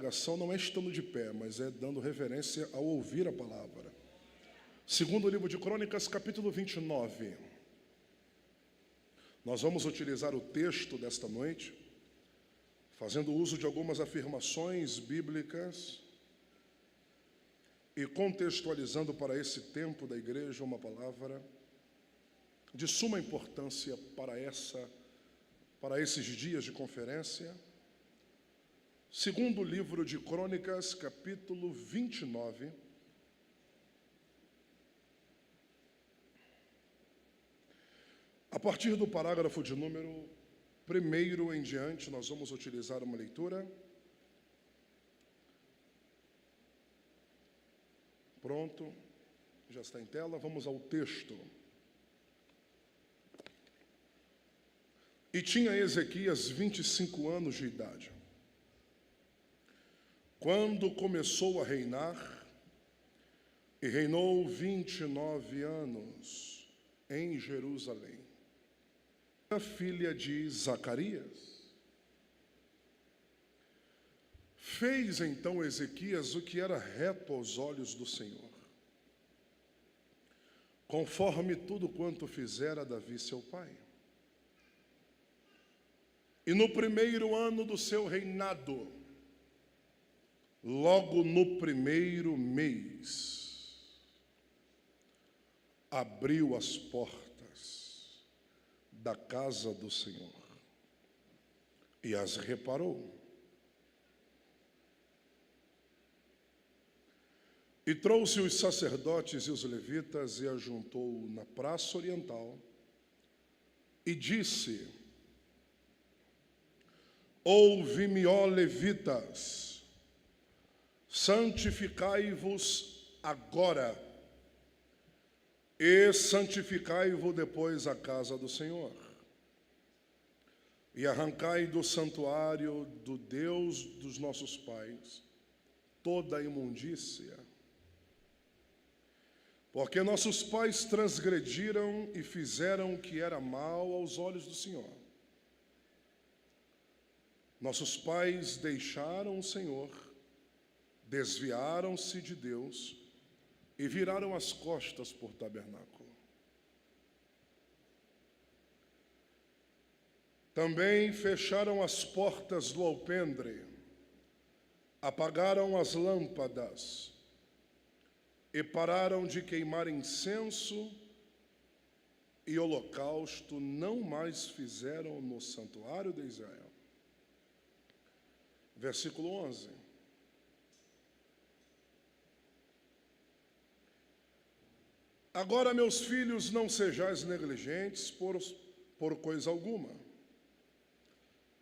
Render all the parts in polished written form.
pregação não é estando de pé, mas é dando reverência ao ouvir a palavra. Segundo livro de Crônicas, capítulo 29. Nós vamos utilizar o texto desta noite, fazendo uso de algumas afirmações bíblicas e contextualizando para esse tempo da igreja uma palavra de suma importância para esses dias de conferência. Segundo livro de Crônicas, capítulo 29. A partir do parágrafo de número 1 em diante, nós vamos utilizar uma leitura. Pronto, já está em tela, vamos ao texto. E tinha Ezequias 25 anos de idade, quando começou a reinar, e reinou 29 anos em Jerusalém. A filha de Zacarias. Fez então Ezequias o que era reto aos olhos do Senhor, conforme tudo quanto fizera Davi seu pai. E no primeiro ano do seu reinado, logo no primeiro mês, abriu as portas da casa do Senhor e as reparou. E trouxe os sacerdotes e os levitas e ajuntou na praça oriental e disse: Ouve-me, ó levitas, santificai-vos agora e santificai-vos depois a casa do Senhor, e arrancai do santuário do Deus dos nossos pais toda a imundícia, porque nossos pais transgrediram e fizeram o que era mal aos olhos do Senhor. Nossos pais deixaram o Senhor, desviaram-se de Deus e viraram as costas por tabernáculo. Também fecharam as portas do alpendre, apagaram as lâmpadas e pararam de queimar incenso e holocausto, não mais fizeram no santuário de Israel. Versículo 11. Agora, meus filhos, não sejais negligentes por coisa alguma,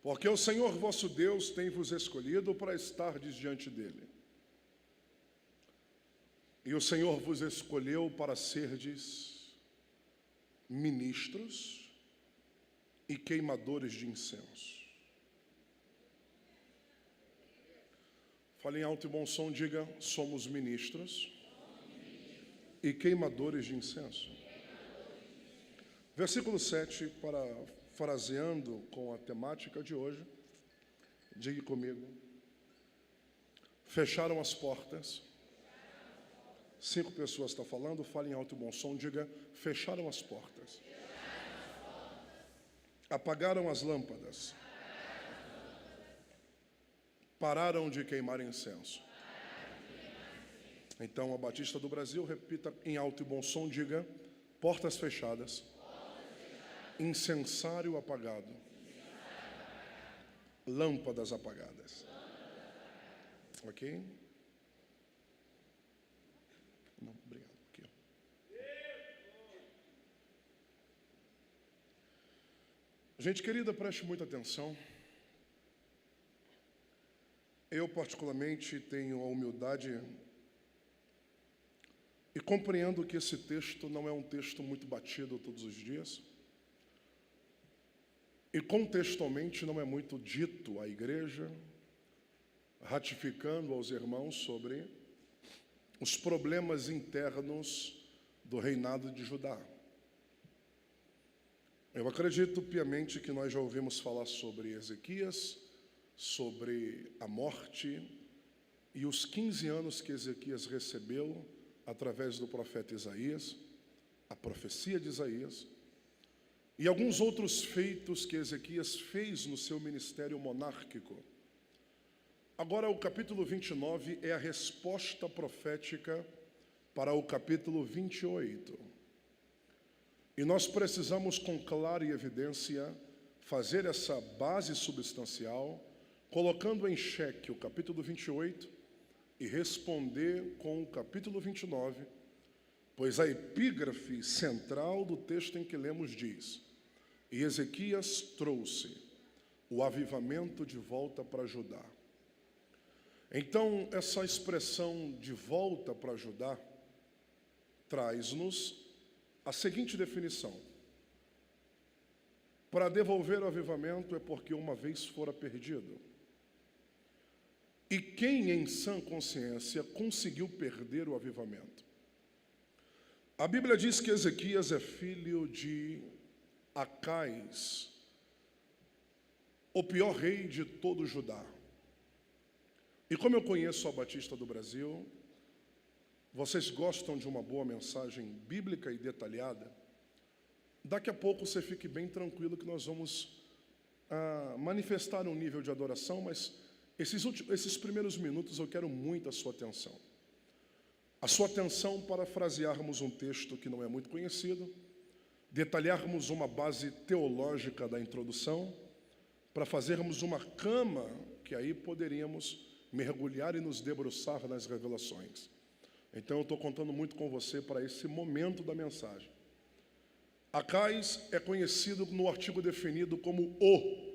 porque o Senhor vosso Deus tem vos escolhido para estardes diante dele. E o Senhor vos escolheu para serdes ministros e queimadores de incenso. Fale em alto e bom som, diga: somos ministros e queimadores de incenso. Versículo 7, parafraseando com a temática de hoje, diga comigo: fecharam as portas. 5 pessoas estão falando, fale em alto e bom som, diga: fecharam as portas. Apagaram as lâmpadas. Pararam de queimar incenso. Então, a Batista do Brasil, repita em alto e bom som, diga: portas fechadas, incensário apagado, lâmpadas apagadas. Ok? Não, obrigado. Aqui. Gente querida, preste muita atenção. Eu, particularmente, tenho a humildade e compreendo que esse texto não é um texto muito batido todos os dias. E contextualmente não é muito dito à igreja, ratificando aos irmãos sobre os problemas internos do reinado de Judá. Eu acredito piamente que nós já ouvimos falar sobre Ezequias, sobre a morte e os 15 anos que Ezequias recebeu através do profeta Isaías, a profecia de Isaías, e alguns outros feitos que Ezequias fez no seu ministério monárquico. Agora, o capítulo 29 é a resposta profética para o capítulo 28. E nós precisamos, com clara e evidência, fazer essa base substancial, colocando em xeque o capítulo 28 e responder com o capítulo 29, pois a epígrafe central do texto em que lemos diz: e Ezequias trouxe o avivamento de volta para Judá. Então, essa expressão de volta para Judá traz-nos a seguinte definição: para devolver o avivamento é porque uma vez fora perdido. E quem em sã consciência conseguiu perder o avivamento? A Bíblia diz que Ezequias é filho de Acais, o pior rei de todo Judá. E como eu conheço a Batista do Brasil, vocês gostam de uma boa mensagem bíblica e detalhada, daqui a pouco você fique bem tranquilo que nós vamos manifestar um nível de adoração, mas esses primeiros minutos eu quero muito a sua atenção. A sua atenção para frasearmos um texto que não é muito conhecido, detalharmos uma base teológica da introdução, para fazermos uma cama que aí poderíamos mergulhar e nos debruçar nas revelações. Então eu estou contando muito com você para esse momento da mensagem. Acais é conhecido no artigo definido como o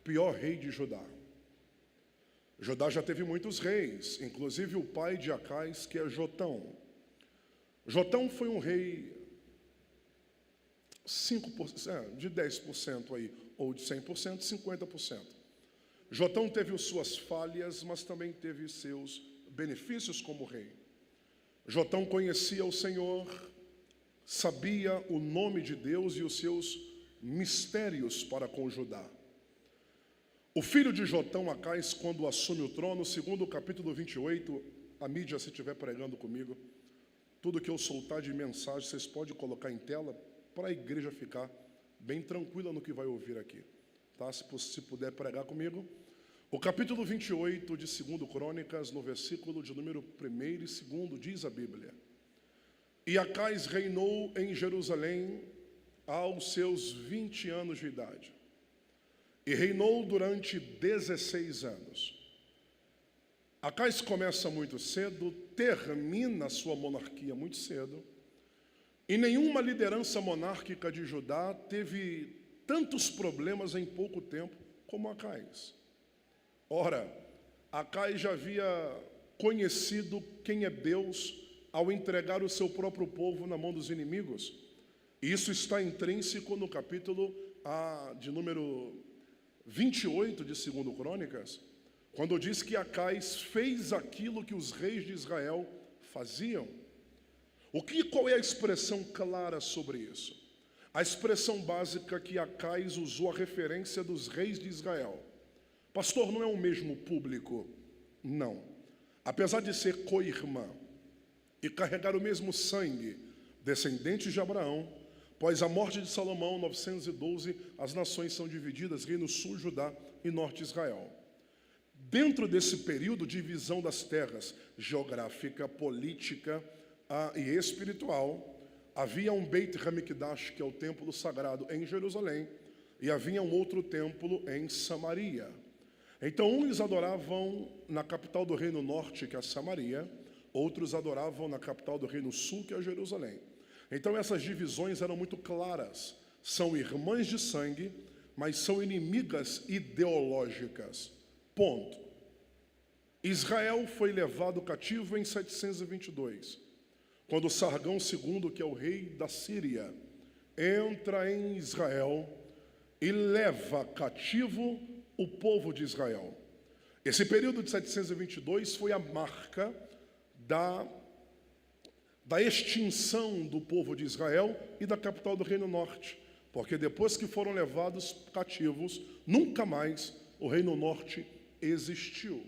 pior rei de Judá. Judá já teve muitos reis, inclusive o pai de Acais, que é Jotão. Jotão foi um rei 5%, de 10% aí, ou de 100%, 50%. Jotão teve suas falhas, mas também teve seus benefícios como rei. Jotão conhecia o Senhor, sabia o nome de Deus e os seus mistérios para com Judá. O filho de Jotão, Acais, quando assume o trono, segundo o capítulo 28, a mídia, se estiver pregando comigo, tudo que eu soltar de mensagem, vocês podem colocar em tela, para a igreja ficar bem tranquila no que vai ouvir aqui. Tá? Se puder pregar comigo. O capítulo 28 de 2 Crônicas, no versículo de número 1 e 2, diz a Bíblia: e Acais reinou em Jerusalém aos seus 20 anos de idade. E reinou durante 16 anos. Acais começa muito cedo, termina a sua monarquia muito cedo, e nenhuma liderança monárquica de Judá teve tantos problemas em pouco tempo como Acais. Ora, Acais já havia conhecido quem é Deus ao entregar o seu próprio povo na mão dos inimigos. E isso está intrínseco no capítulo de número 28 de 2 Crônicas, quando diz que Acais fez aquilo que os reis de Israel faziam. Qual é a expressão clara sobre isso? A expressão básica que Acais usou a referência dos reis de Israel. Pastor, não é o mesmo público? Não. Apesar de ser co-irmã e carregar o mesmo sangue, descendentes de Abraão, após a morte de Salomão, 912, as nações são divididas, reino sul, Judá, e norte, Israel. Dentro desse período de divisão das terras, geográfica, política e espiritual, havia um Beit Hamikdash, que é o templo sagrado em Jerusalém, e havia um outro templo em Samaria. Então, uns adoravam na capital do reino norte, que é Samaria, outros adoravam na capital do reino sul, que é Jerusalém. Então essas divisões eram muito claras. São irmãs de sangue, mas são inimigas ideológicas. Ponto. Israel foi levado cativo em 722, quando Sargão II, que é o rei da Síria, entra em Israel e leva cativo o povo de Israel. Esse período de 722 foi a marca da extinção do povo de Israel e da capital do Reino Norte, porque depois que foram levados cativos, nunca mais o Reino Norte existiu.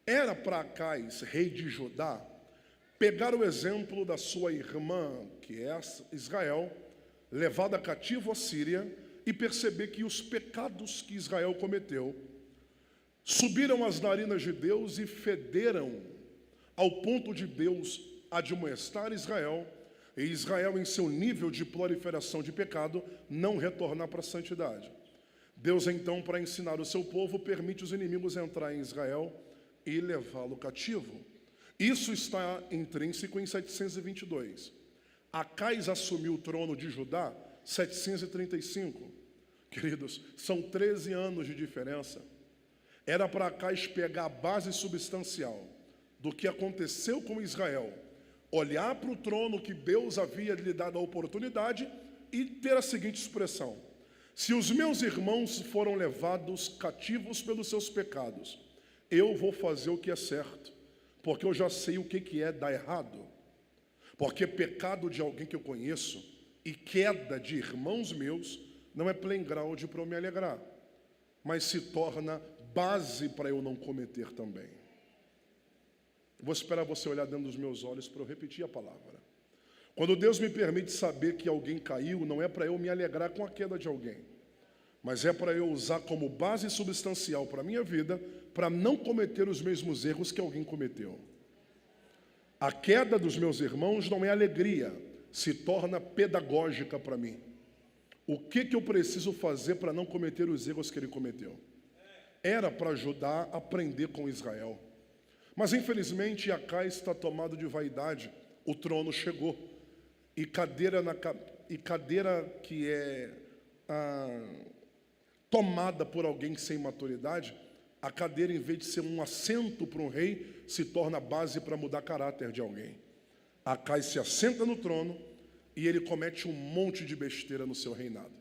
Era para Acais, rei de Judá, pegar o exemplo da sua irmã, que é Israel, levada cativo à Síria, e perceber que os pecados que Israel cometeu subiram às narinas de Deus e federam ao ponto de Deus admoestar Israel, e Israel, em seu nível de proliferação de pecado, não retornar para a santidade. Deus, então, para ensinar o seu povo, permite os inimigos entrar em Israel e levá-lo cativo. Isso está intrínseco em 722. Acais assumiu o trono de Judá 735. Queridos, são 13 anos de diferença. Era para Acais pegar a base substancial do que aconteceu com Israel, olhar para o trono que Deus havia lhe dado a oportunidade e ter a seguinte expressão: se os meus irmãos foram levados cativos pelos seus pecados, eu vou fazer o que é certo, porque eu já sei o que é dar errado. Porque pecado de alguém que eu conheço e queda de irmãos meus não é playground para eu me alegrar, mas se torna base para eu não cometer também. Vou esperar você olhar dentro dos meus olhos para eu repetir a palavra. Quando Deus me permite saber que alguém caiu, não é para eu me alegrar com a queda de alguém, mas é para eu usar como base substancial para a minha vida, para não cometer os mesmos erros que alguém cometeu. A queda dos meus irmãos não é alegria, se torna pedagógica para mim. O que eu preciso fazer para não cometer os erros que ele cometeu? Era para ajudar a aprender com Israel. Mas infelizmente Acais está tomado de vaidade. O trono chegou. E cadeira que é tomada por alguém sem maturidade, a cadeira, em vez de ser um assento para um rei, se torna base para mudar caráter de alguém. Acais se assenta no trono e ele comete um monte de besteira no seu reinado.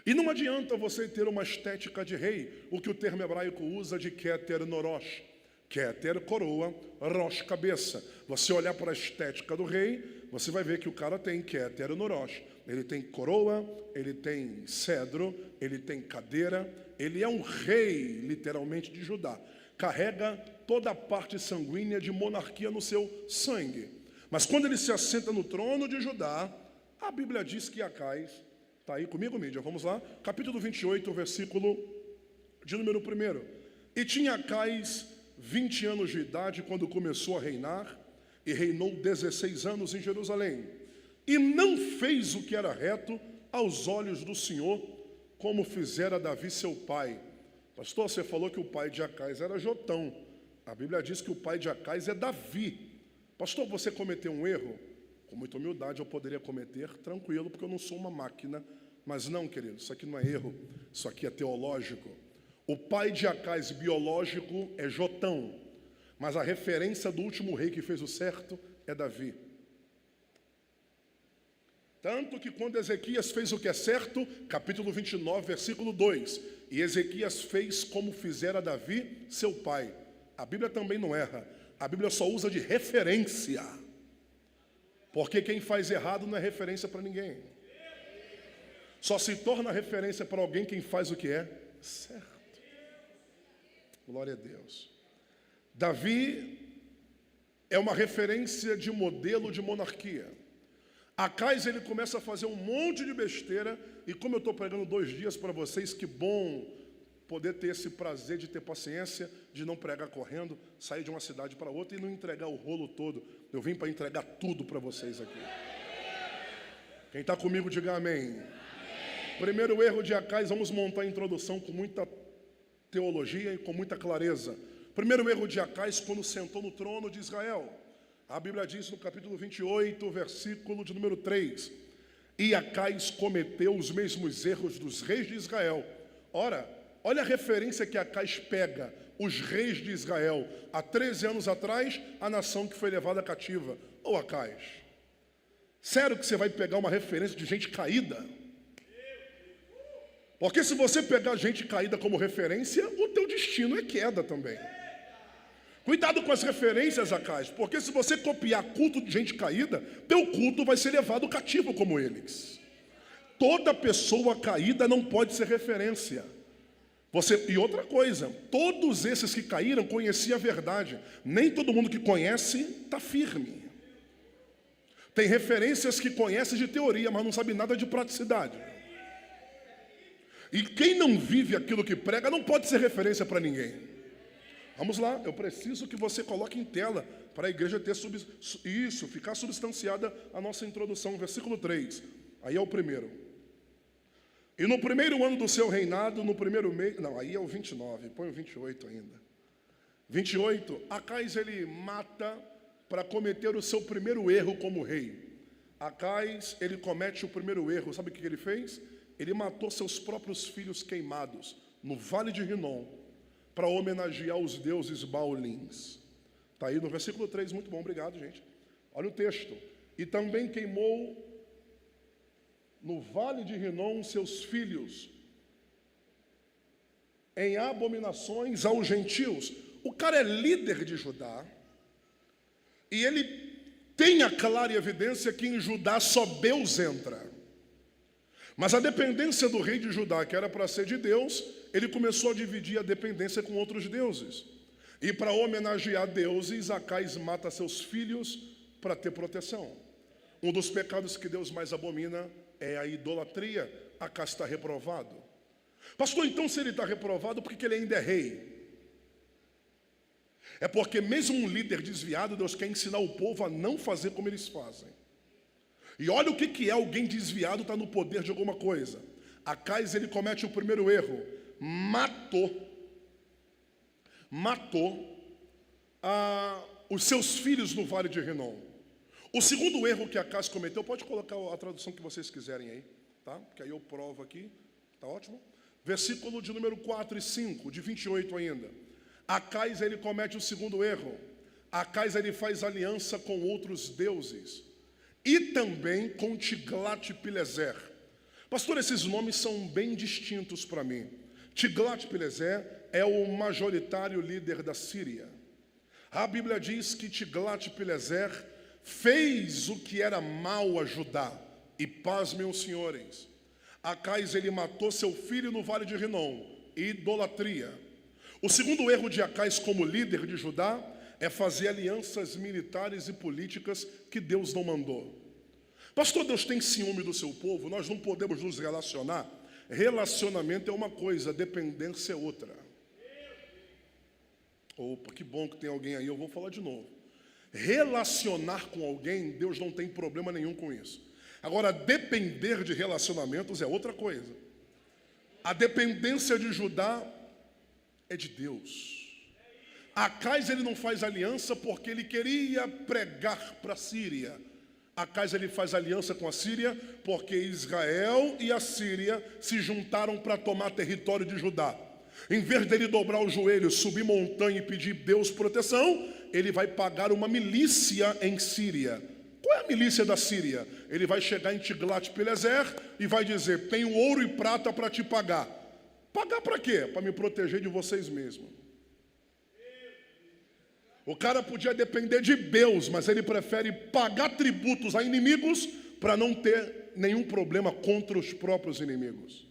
E não adianta você ter uma estética de rei, o que o termo hebraico usa de Keter Norosh. Keter, coroa, Rosh, cabeça. Você olhar para a estética do rei, você vai ver que o cara tem Keter Norosh. Ele tem coroa, ele tem cedro, ele tem cadeira. Ele é um rei, literalmente, de Judá. Carrega toda a parte sanguínea de monarquia no seu sangue. Mas quando ele se assenta no trono de Judá, a Bíblia diz que Acais, está aí comigo, mídia, vamos lá, capítulo 28, versículo de número 1. E tinha Acais 20 anos de idade quando começou a reinar, e reinou 16 anos em Jerusalém. E não fez o que era reto aos olhos do Senhor, como fizera Davi seu pai. Pastor, você falou que o pai de Acais era Jotão. A Bíblia diz que o pai de Acais é Davi. Pastor, você cometeu um erro? Com muita humildade eu poderia cometer, tranquilo, porque eu não sou uma máquina. Mas não, querido, isso aqui não é erro, isso aqui é teológico. O pai de Acais biológico é Jotão, mas a referência do último rei que fez o certo é Davi. Tanto que quando Ezequias fez o que é certo, capítulo 29, versículo 2, e Ezequias fez como fizera Davi, seu pai. A Bíblia também não erra, a Bíblia só usa de referência, porque quem faz errado não é referência para ninguém. Só se torna referência para alguém quem faz o que é certo. Glória a Deus. Davi é uma referência de modelo de monarquia. Acais, ele começa a fazer um monte de besteira, e como eu estou pregando 2 dias para vocês, que bom poder ter esse prazer de ter paciência, de não pregar correndo, sair de uma cidade para outra e não entregar o rolo todo. Eu vim para entregar tudo para vocês aqui. Quem está comigo, diga amém. Primeiro erro de Acais, vamos montar a introdução com muita teologia e com muita clareza. Primeiro erro de Acais, quando sentou no trono de Israel. A Bíblia diz no capítulo 28, versículo de número 3, e Acais cometeu os mesmos erros dos reis de Israel. Ora, olha a referência que Acais pega, os reis de Israel, há 13 anos atrás, a nação que foi levada cativa. Ô Acais, sério que você vai pegar uma referência de gente caída? Porque se você pegar gente caída como referência, o teu destino é queda também. Cuidado com as referências, Acais, porque se você copiar culto de gente caída, teu culto vai ser levado cativo como eles. Toda pessoa caída não pode ser referência. E outra coisa, todos esses que caíram conheciam a verdade. Nem todo mundo que conhece está firme. Tem referências que conhece de teoria, mas não sabe nada de praticidade. E quem não vive aquilo que prega não pode ser referência para ninguém. Vamos lá, eu preciso que você coloque em tela para a igreja ter ficar substanciada a nossa introdução. Versículo 3, aí é o primeiro. E no primeiro ano do seu reinado, no primeiro mês... Não, aí é o 29, põe o 28 ainda. 28, Acais ele mata para cometer o seu primeiro erro como rei. Acais, ele comete o primeiro erro. Sabe o que ele fez? Ele matou seus próprios filhos queimados no Vale de Rinom para homenagear os deuses baulins. Está aí no versículo 3, muito bom, obrigado, gente. Olha o texto. E também queimou no Vale de Rinom seus filhos em abominações aos gentios. O cara é líder de Judá e ele tem a clara evidência que em Judá só Deus entra. Mas a dependência do rei de Judá, que era para ser de Deus, ele começou a dividir a dependência com outros deuses. E para homenagear deuses, Acais mata seus filhos para ter proteção. Um dos pecados que Deus mais abomina é a idolatria. Acais está reprovado. Pastor, então se ele está reprovado, por que ele ainda é rei? É porque mesmo um líder desviado, Deus quer ensinar o povo a não fazer como eles fazem. E olha o que é alguém desviado, está no poder de alguma coisa. Acais, ele comete o primeiro erro. Matou os seus filhos no Vale de Rinom. O segundo erro que Acais cometeu, pode colocar a tradução que vocês quiserem aí, tá? Que aí eu provo aqui, tá ótimo? Versículo de número 4 e 5, de 28 ainda. Acais, ele comete o segundo erro. Acais, ele faz aliança com outros deuses. E também com Tiglat-Pileser. Pastor, esses nomes são bem distintos para mim. Tiglat-Pileser é o majoritário líder da Síria. A Bíblia diz que Tiglat-Pileser fez o que era mal a Judá. E pasmem os senhores, Acais, ele matou seu filho no Vale de Rinom. Idolatria. O segundo erro de Acais como líder de Judá é fazer alianças militares e políticas que Deus não mandou. Pastor, Deus tem ciúme do seu povo, nós não podemos nos relacionar. Relacionamento é uma coisa, dependência é outra. Opa, que bom que tem alguém aí, eu vou falar de novo. Relacionar com alguém, Deus não tem problema nenhum com isso. Agora, depender de relacionamentos é outra coisa. A dependência de Judá é de Deus. Acais, ele não faz aliança porque ele queria pregar para a Síria. Acais, ele faz aliança com a Síria porque Israel e a Síria se juntaram para tomar território de Judá. Em vez dele dobrar os joelhos, subir montanha e pedir Deus proteção, ele vai pagar uma milícia em Síria. Qual é a milícia da Síria? Ele vai chegar em Tiglat-Pileser e vai dizer: tenho ouro e prata para te pagar. Pagar para quê? Para me proteger de vocês mesmos. O cara podia depender de Deus, mas ele prefere pagar tributos a inimigos para não ter nenhum problema contra os próprios inimigos.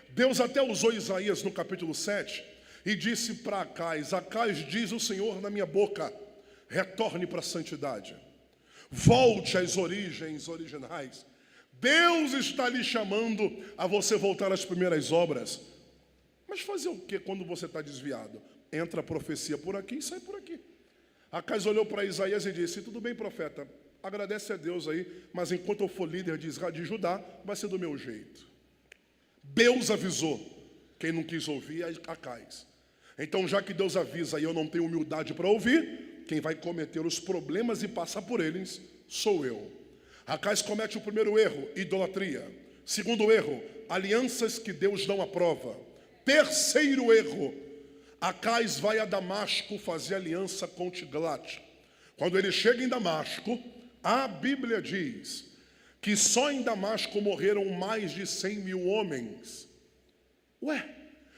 Deus até usou Isaías no capítulo 7 e disse para Acais: Acais, diz o Senhor na minha boca, retorne para a santidade. Volte às origens originais. Deus está lhe chamando a você voltar às primeiras obras. Mas fazer o que quando você está desviado? Entra a profecia por aqui e sai por aqui. Acais olhou para Isaías e disse: tudo bem, profeta, agradece a Deus aí, mas enquanto eu for líder de Israel, de Judá, vai ser do meu jeito. Deus avisou. Quem não quis ouvir é Acais. Então, já que Deus avisa e eu não tenho humildade para ouvir, quem vai cometer os problemas e passar por eles sou eu. Acais comete o primeiro erro, idolatria. Segundo erro, alianças que Deus não aprova. Terceiro erro, Acais vai a Damasco fazer aliança com Tiglat. Quando ele chega em Damasco, a Bíblia diz que só em Damasco morreram mais de 100 mil homens. Ué,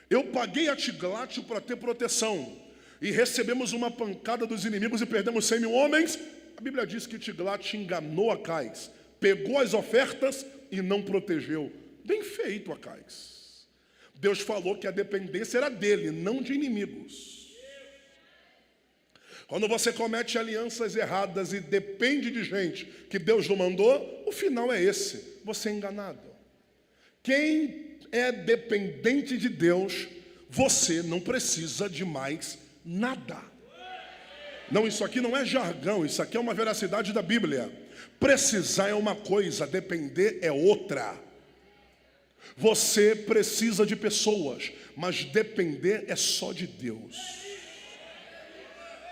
eu paguei a Tiglat para ter proteção e recebemos uma pancada dos inimigos e perdemos 100 mil homens? A Bíblia diz que Tiglat enganou Acais, pegou as ofertas e não protegeu. Bem feito, Acais. Deus falou que a dependência era dele, não de inimigos. Quando você comete alianças erradas e depende de gente que Deus não mandou, o final é esse, você é enganado. Quem é dependente de Deus, você não precisa de mais nada. Não, isso aqui não é jargão, isso aqui é uma veracidade da Bíblia. Precisar é uma coisa, depender é outra. Você precisa de pessoas, mas depender é só de Deus.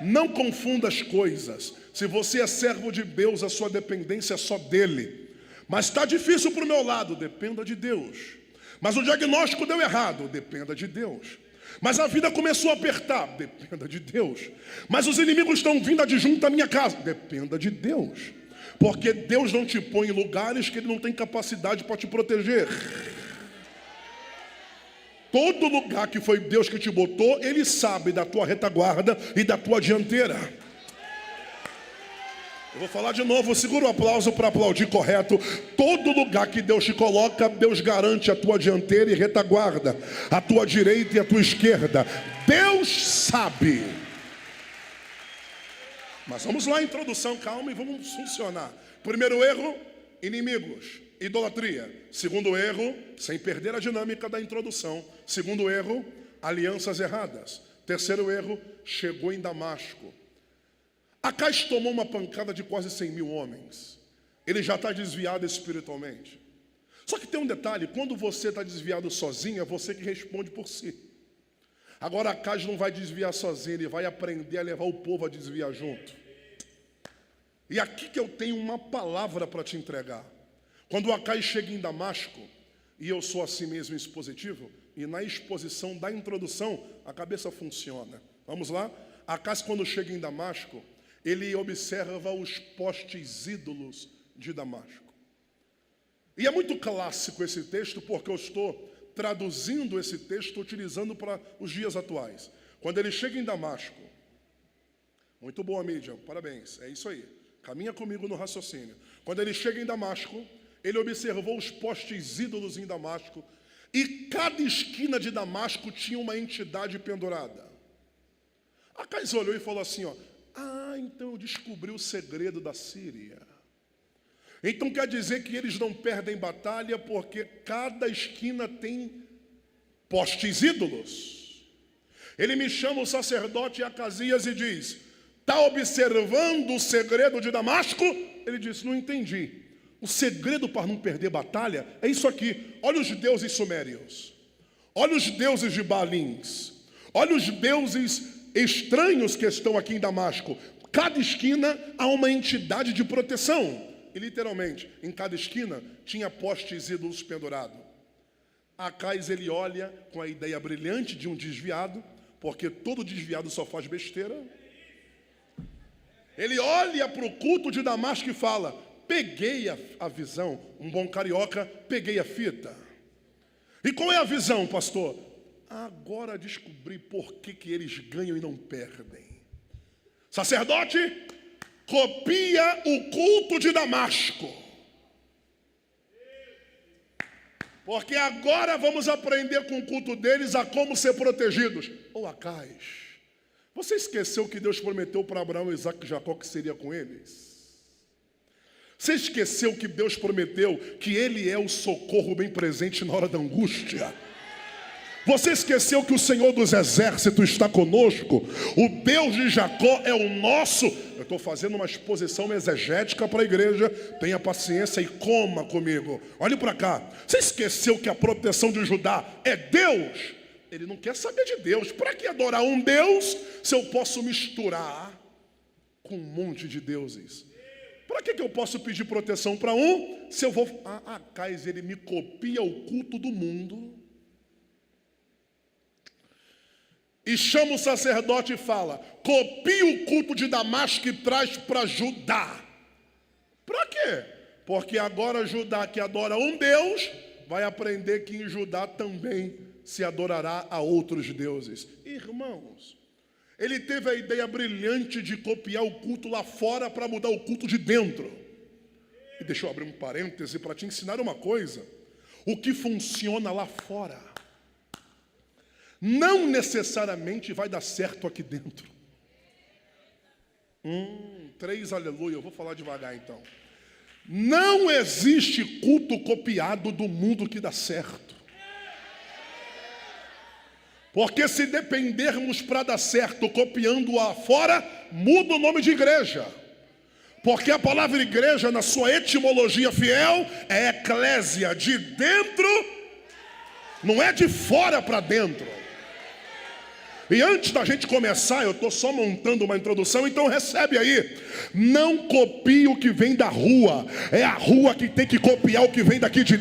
Não confunda as coisas. Se você é servo de Deus, a sua dependência é só dele. Mas está difícil para o meu lado, dependa de Deus. Mas o diagnóstico deu errado, dependa de Deus. Mas a vida começou a apertar, dependa de Deus. Mas os inimigos estão vindo adjunto à minha casa, dependa de Deus. Porque Deus não te põe em lugares que Ele não tem capacidade para te proteger. Todo lugar que foi Deus que te botou, Ele sabe da tua retaguarda e da tua dianteira. Eu vou falar de novo, segura o aplauso para aplaudir correto. Todo lugar que Deus te coloca, Deus garante a tua dianteira e retaguarda, a tua direita e a tua esquerda. Deus sabe. Mas vamos lá, introdução, calma e vamos funcionar. Primeiro erro, inimigos, idolatria. Segundo erro, sem perder a dinâmica da introdução. Segundo erro, alianças erradas. Terceiro erro, chegou em Damasco. Acais tomou uma pancada de quase 100 mil homens. Ele já está desviado espiritualmente. Só que tem um detalhe, quando você está desviado sozinho, é você que responde por si. Agora Acais não vai desviar sozinho, ele vai aprender a levar o povo a desviar junto. E aqui que eu tenho uma palavra para te entregar. Quando Acais chega em Damasco, e eu sou assim mesmo expositivo, e na exposição da introdução, a cabeça funciona. Vamos lá? Acais, quando chega em Damasco, ele observa os postes ídolos de Damasco. E é muito clássico esse texto, porque eu estou traduzindo esse texto, utilizando para os dias atuais. Quando ele chega em Damasco, muito boa mídia, parabéns, é isso aí, caminha comigo no raciocínio. Quando ele chega em Damasco, ele observou os postes ídolos em Damasco, e cada esquina de Damasco tinha uma entidade pendurada. Acais olhou e falou assim, então eu descobri o segredo da Síria. Então quer dizer que eles não perdem batalha porque cada esquina tem postes ídolos. Ele me chama o sacerdote Acasias e diz, está observando o segredo de Damasco? Ele disse, não entendi. O segredo para não perder batalha é isso aqui. Olha os deuses sumérios. Olha os deuses de Baalins. Olha os deuses estranhos que estão aqui em Damasco. Cada esquina há uma entidade de proteção. E literalmente, em cada esquina tinha postes ídolos pendurados. Acais, ele olha com a ideia brilhante de um desviado, porque todo desviado só faz besteira. Ele olha para o culto de Damasco e fala, peguei a visão, um bom carioca, peguei a fita. E qual é a visão, pastor? Agora descobri por que eles ganham e não perdem. Sacerdote, copia o culto de Damasco. Porque agora vamos aprender com o culto deles a como ser protegidos. Acais, você esqueceu que Deus prometeu para Abraão, Isaac e Jacó que seria com eles? Você esqueceu que Deus prometeu que Ele é o socorro bem presente na hora da angústia? Você esqueceu que o Senhor dos Exércitos está conosco? O Deus de Jacó é o nosso. Eu estou fazendo uma exposição exegética para a igreja. Tenha paciência e coma comigo. Olhe para cá. Você esqueceu que a proteção de Judá é Deus? Ele não quer saber de Deus. Para que adorar um Deus se eu posso misturar com um monte de deuses? Para que eu posso pedir proteção para um se eu vou... Acais, ele me copia o culto do mundo. E chama o sacerdote e fala, copia o culto de Damasco e traz para Judá. Para quê? Porque agora Judá, que adora um Deus, vai aprender que em Judá também se adorará a outros deuses. Irmãos, ele teve a ideia brilhante de copiar o culto lá fora para mudar o culto de dentro. E deixa eu abrir um parêntese para te ensinar uma coisa. O que funciona lá fora não necessariamente vai dar certo aqui dentro. 3 aleluia, eu vou falar devagar então. Não existe culto copiado do mundo que dá certo. Porque se dependermos para dar certo copiando lá fora, muda o nome de igreja. Porque a palavra igreja, na sua etimologia fiel, é eclésia, de dentro, não é de fora para dentro. E antes da gente começar, eu estou só montando uma introdução, então recebe aí. Não copie o que vem da rua, é a rua que tem que copiar o que vem daqui de...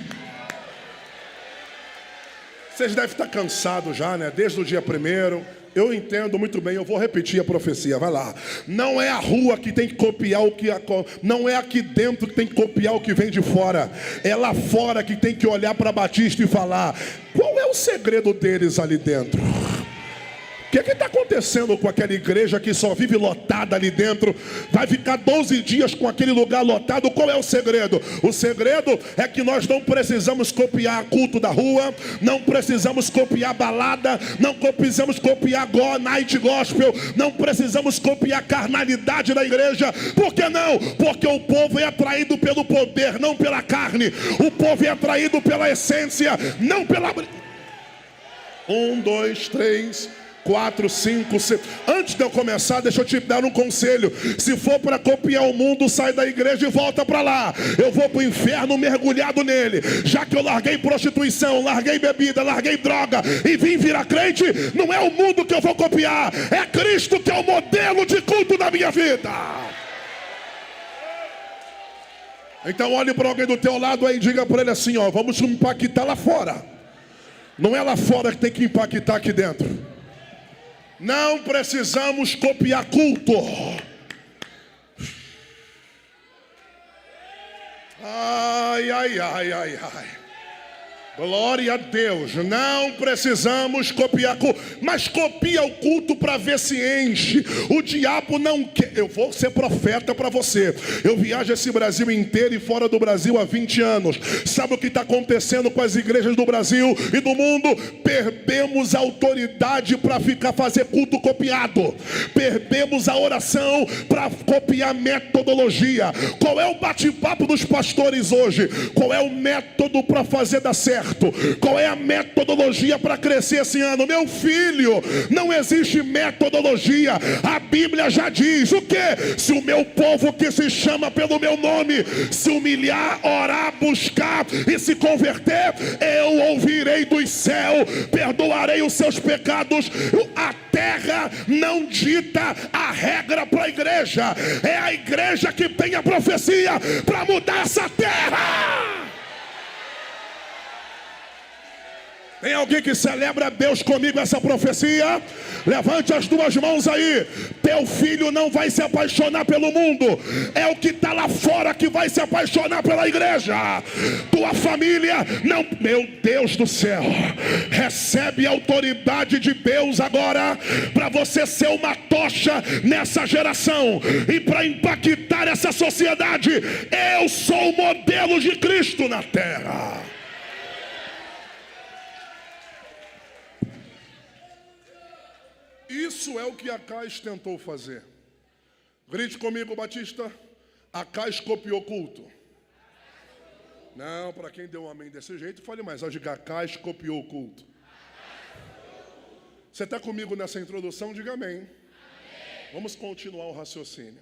Vocês devem estar cansados já, né? Desde o dia 1º. Eu entendo muito bem, eu vou repetir a profecia, vai lá. Não é a rua que tem que copiar o que... Não é aqui dentro que tem que copiar o que vem de fora. É lá fora que tem que olhar para Batista e falar: qual é o segredo deles ali dentro? O que está acontecendo com aquela igreja que só vive lotada ali dentro? Vai ficar 12 dias com aquele lugar lotado. Qual é o segredo? O segredo é que nós não precisamos copiar culto da rua, não precisamos copiar balada, não precisamos copiar night gospel, não precisamos copiar carnalidade da igreja. Por que não? Porque o povo é atraído pelo poder, não pela carne. O povo é atraído pela essência, não pela... 1, 2, 3... 4, 5, 6. Antes de eu começar, deixa eu te dar um conselho. Se for para copiar o mundo, sai da igreja e volta para lá. Eu vou para o inferno mergulhado nele. Já que eu larguei prostituição, larguei bebida, larguei droga e vim virar crente, não é o mundo que eu vou copiar, é Cristo que é o modelo de culto da minha vida. Então olhe para alguém do teu lado aí e diga para ele assim, ó: vamos impactar lá fora. Não é lá fora que tem que impactar aqui dentro. Não precisamos copiar culto. Ai, ai, ai, ai, ai. Glória a Deus. Não precisamos copiar culto, mas copia o culto para ver se enche. O diabo não quer. Eu vou ser profeta para você. Eu viajo esse Brasil inteiro e fora do Brasil há 20 anos. Sabe o que está acontecendo com as igrejas do Brasil e do mundo? Perdemos a autoridade para fazer culto copiado. Perdemos a oração para copiar metodologia. Qual é o bate-papo dos pastores hoje? Qual é o método para fazer dar certo? Qual é a metodologia para crescer esse ano? Meu filho, não existe metodologia. A Bíblia já diz o quê? Se o meu povo que se chama pelo meu nome se humilhar, orar, buscar e se converter, eu ouvirei dos céus, perdoarei os seus pecados. A terra não dita a regra para a igreja, é a igreja que tem a profecia para mudar essa terra. Tem alguém que celebra Deus comigo essa profecia? Levante as duas mãos aí. Teu filho não vai se apaixonar pelo mundo, é o que está lá fora que vai se apaixonar pela igreja. Tua família não. Meu Deus do céu, recebe a autoridade de Deus agora para você ser uma tocha nessa geração e para impactar essa sociedade. Eu sou o modelo de Cristo na terra. Isso é o que Acais tentou fazer. Grite comigo, Batista. Acais copiou culto. Não, para quem deu um amém desse jeito, fale mais. Diga: Acais copiou o culto. Você está comigo nessa introdução? Diga amém. Vamos continuar o raciocínio.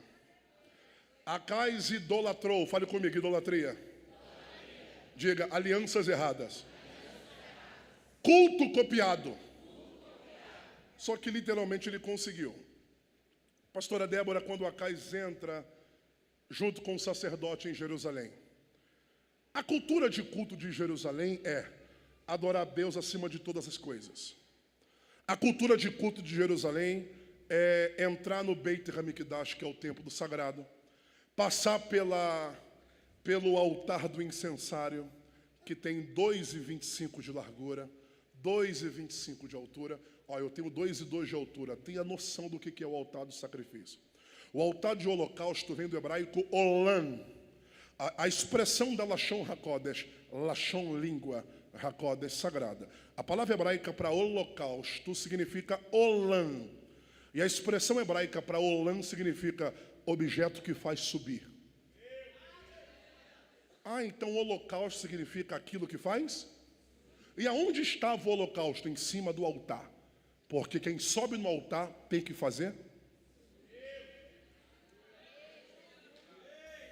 Acais idolatrou. Fale comigo, idolatria. Diga: alianças erradas. Culto copiado. Só que literalmente ele conseguiu. Pastora Débora, quando Acais entra junto com o sacerdote em Jerusalém, a cultura de culto de Jerusalém é adorar Deus acima de todas as coisas. A cultura de culto de Jerusalém é entrar no Beit HaMikdash, que é o templo do sagrado, passar pelo altar do incensário, que tem 2,25 de largura, 2,25 de altura. Eu tenho 2,2 de altura. Tenha noção do que é o altar do sacrifício. O altar de holocausto vem do hebraico olam. A expressão da Lashon HaKodesh, Lashon língua, Hakodesh, sagrada. A palavra hebraica para holocausto significa olam. E a expressão hebraica para olam significa objeto que faz subir. Então o holocausto significa aquilo que faz? E aonde estava o holocausto? Em cima do altar. Porque quem sobe no altar tem que fazer?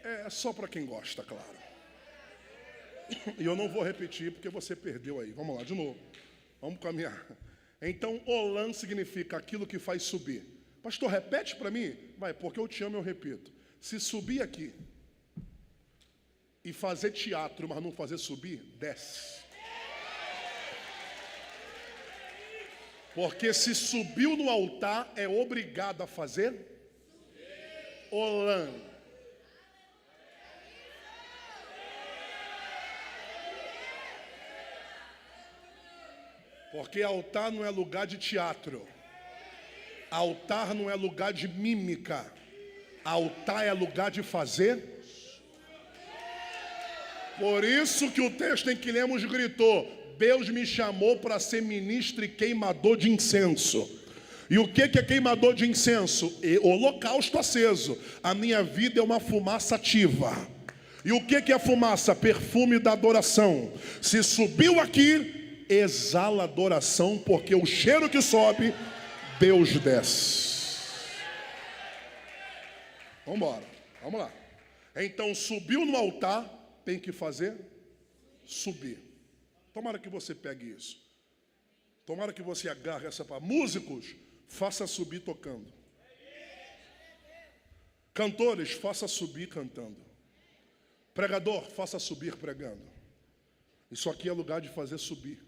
É só para quem gosta, claro. E eu não vou repetir porque você perdeu aí. Vamos lá, de novo. Vamos caminhar. Então, olam significa aquilo que faz subir. Pastor, repete para mim? Vai, porque eu te amo, eu repito. Se subir aqui e fazer teatro, mas não fazer subir, desce. Porque se subiu no altar, é obrigado a fazer olam. Porque altar não é lugar de teatro. Altar não é lugar de mímica. Altar é lugar de fazer. Por isso que o texto em que lemos gritou: Deus me chamou para ser ministro e queimador de incenso. E o que é queimador de incenso? Holocausto aceso. A minha vida é uma fumaça ativa. E o que é fumaça? Perfume da adoração. Se subiu aqui, exala adoração, porque o cheiro que sobe, Deus desce. Vamos embora, vamos lá. Então subiu no altar, tem que fazer subir. Tomara que você pegue isso. Tomara que você agarre essa palavra. Músicos, faça subir tocando. Cantores, faça subir cantando. Pregador, faça subir pregando. Isso aqui é lugar de fazer subir.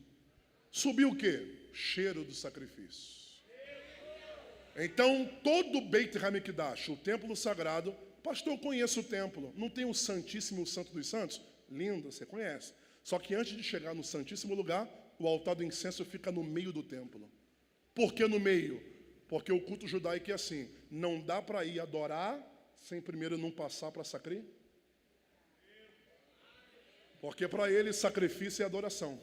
Subir o quê? Cheiro do sacrifício. Então, todo Beit HaMikdash, o templo sagrado, pastor, eu conheço o templo. Não tem o Santíssimo e o Santo dos Santos? Lindo, você conhece. Só que antes de chegar no Santíssimo Lugar, o altar do incenso fica no meio do templo. Por que no meio? Porque o culto judaico é assim: não dá para ir adorar sem primeiro não passar para sacrifício. Porque para ele sacrifício é adoração.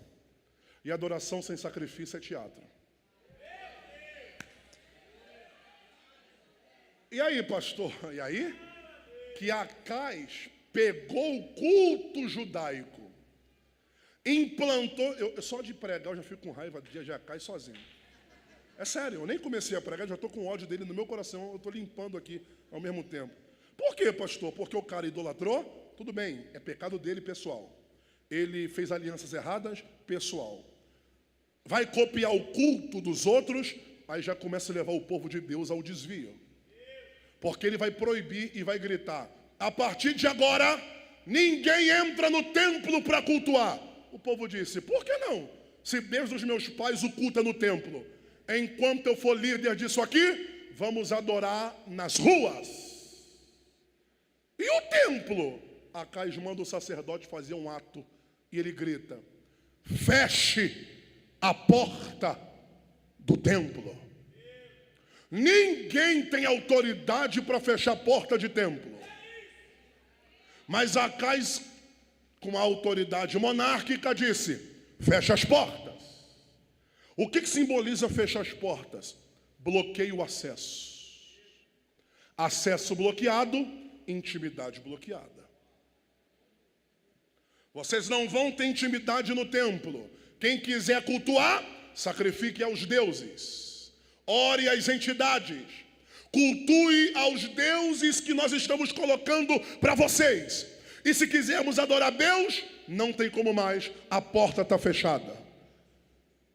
E adoração sem sacrifício é teatro. E aí, pastor? E aí? Que Acais pegou o culto judaico, implantou. Eu só de pregar eu já fico com raiva de Acais sozinho. É sério, eu nem comecei a pregar, já estou com ódio dele no meu coração, eu estou limpando aqui ao mesmo tempo. Por quê, pastor? Porque o cara idolatrou? Tudo bem, é pecado dele, pessoal. Ele fez alianças erradas, pessoal. Vai copiar o culto dos outros, aí já começa a levar o povo de Deus ao desvio. Porque ele vai proibir e vai gritar: a partir de agora, ninguém entra no templo para cultuar. O povo disse: por que não? Se desde os meus pais o culto é no templo. Enquanto eu for líder disso aqui, vamos adorar nas ruas. E o templo? Acais manda o sacerdote fazer um ato. E ele grita: feche a porta do templo. Ninguém tem autoridade para fechar a porta de templo. Mas Acais, com a autoridade monárquica, disse: fecha as portas. O que simboliza fechar as portas? Bloqueia o acesso. Acesso bloqueado, intimidade bloqueada. Vocês não vão ter intimidade no templo. Quem quiser cultuar, sacrifique aos deuses. Ore às entidades. Cultue aos deuses que nós estamos colocando para vocês. E se quisermos adorar Deus, não tem como mais. A porta está fechada.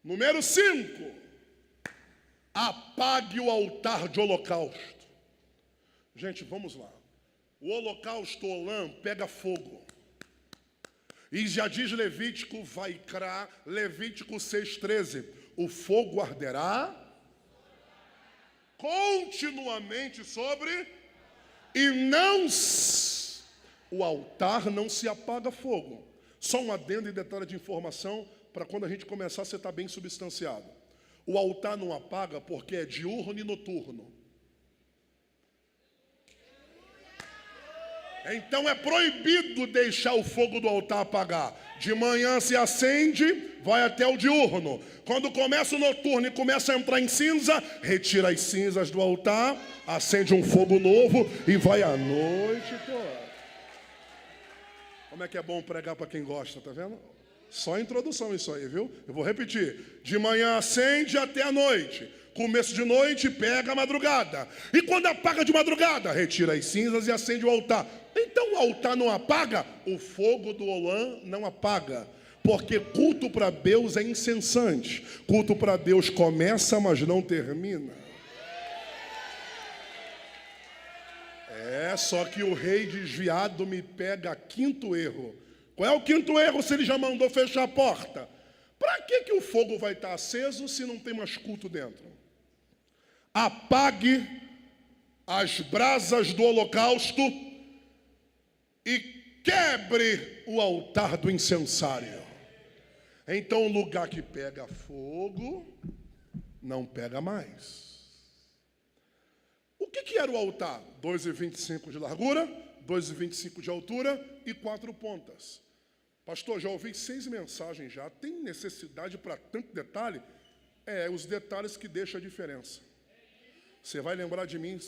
Número 5. Apague o altar de holocausto. Gente, vamos lá. O holocausto Olam pega fogo. E já diz Levítico, Vaikra, Levítico 6,13: o fogo arderá continuamente sobre, e não, o altar não se apaga fogo. Só um adendo e detalhe de informação, para quando a gente começar você está bem substanciado. O altar não apaga porque é diurno e noturno. Então é proibido deixar o fogo do altar apagar. De manhã se acende, vai até o diurno. Quando começa o noturno e começa a entrar em cinza, retira as cinzas do altar, acende um fogo novo e vai à noite toda. Como é que é bom pregar para quem gosta, tá vendo? Só introdução isso aí, viu? Eu vou repetir. De manhã acende até a noite. Começo de noite, pega a madrugada. E quando apaga de madrugada, retira as cinzas e acende o altar. Então o altar não apaga, o fogo do Olã não apaga. Porque culto para Deus é incessante. Culto para Deus começa, mas não termina. Só que o rei desviado me pega quinto erro. Qual é o quinto erro se ele já mandou fechar a porta? Para que o fogo vai estar aceso se não tem mais culto dentro? Apague as brasas do holocausto e quebre o altar do incensário. Então o lugar que pega fogo não pega mais. O que era o altar? 2,25 de largura, 2,25 de altura e 4 pontas. Pastor, já ouvi 6 mensagens já. Tem necessidade para tanto detalhe? Os detalhes que deixam a diferença. Você vai lembrar de mim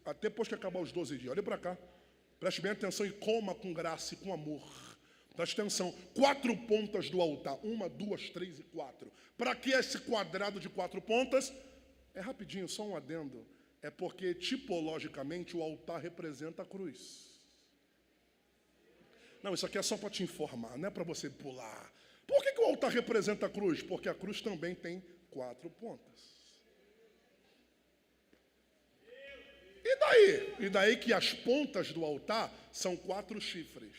até depois que acabar os 12 dias. Olha para cá. Preste bem atenção e coma com graça e com amor. Preste atenção. 4 pontas do altar. 1, 2, 3 e 4. Para que esse quadrado de 4 pontas? É rapidinho, só um adendo. É porque tipologicamente o altar representa a cruz. Não, isso aqui é só para te informar, não é para você pular. Por que o altar representa a cruz? Porque a cruz também tem 4 pontas. E daí? E daí que as pontas do altar são 4 chifres.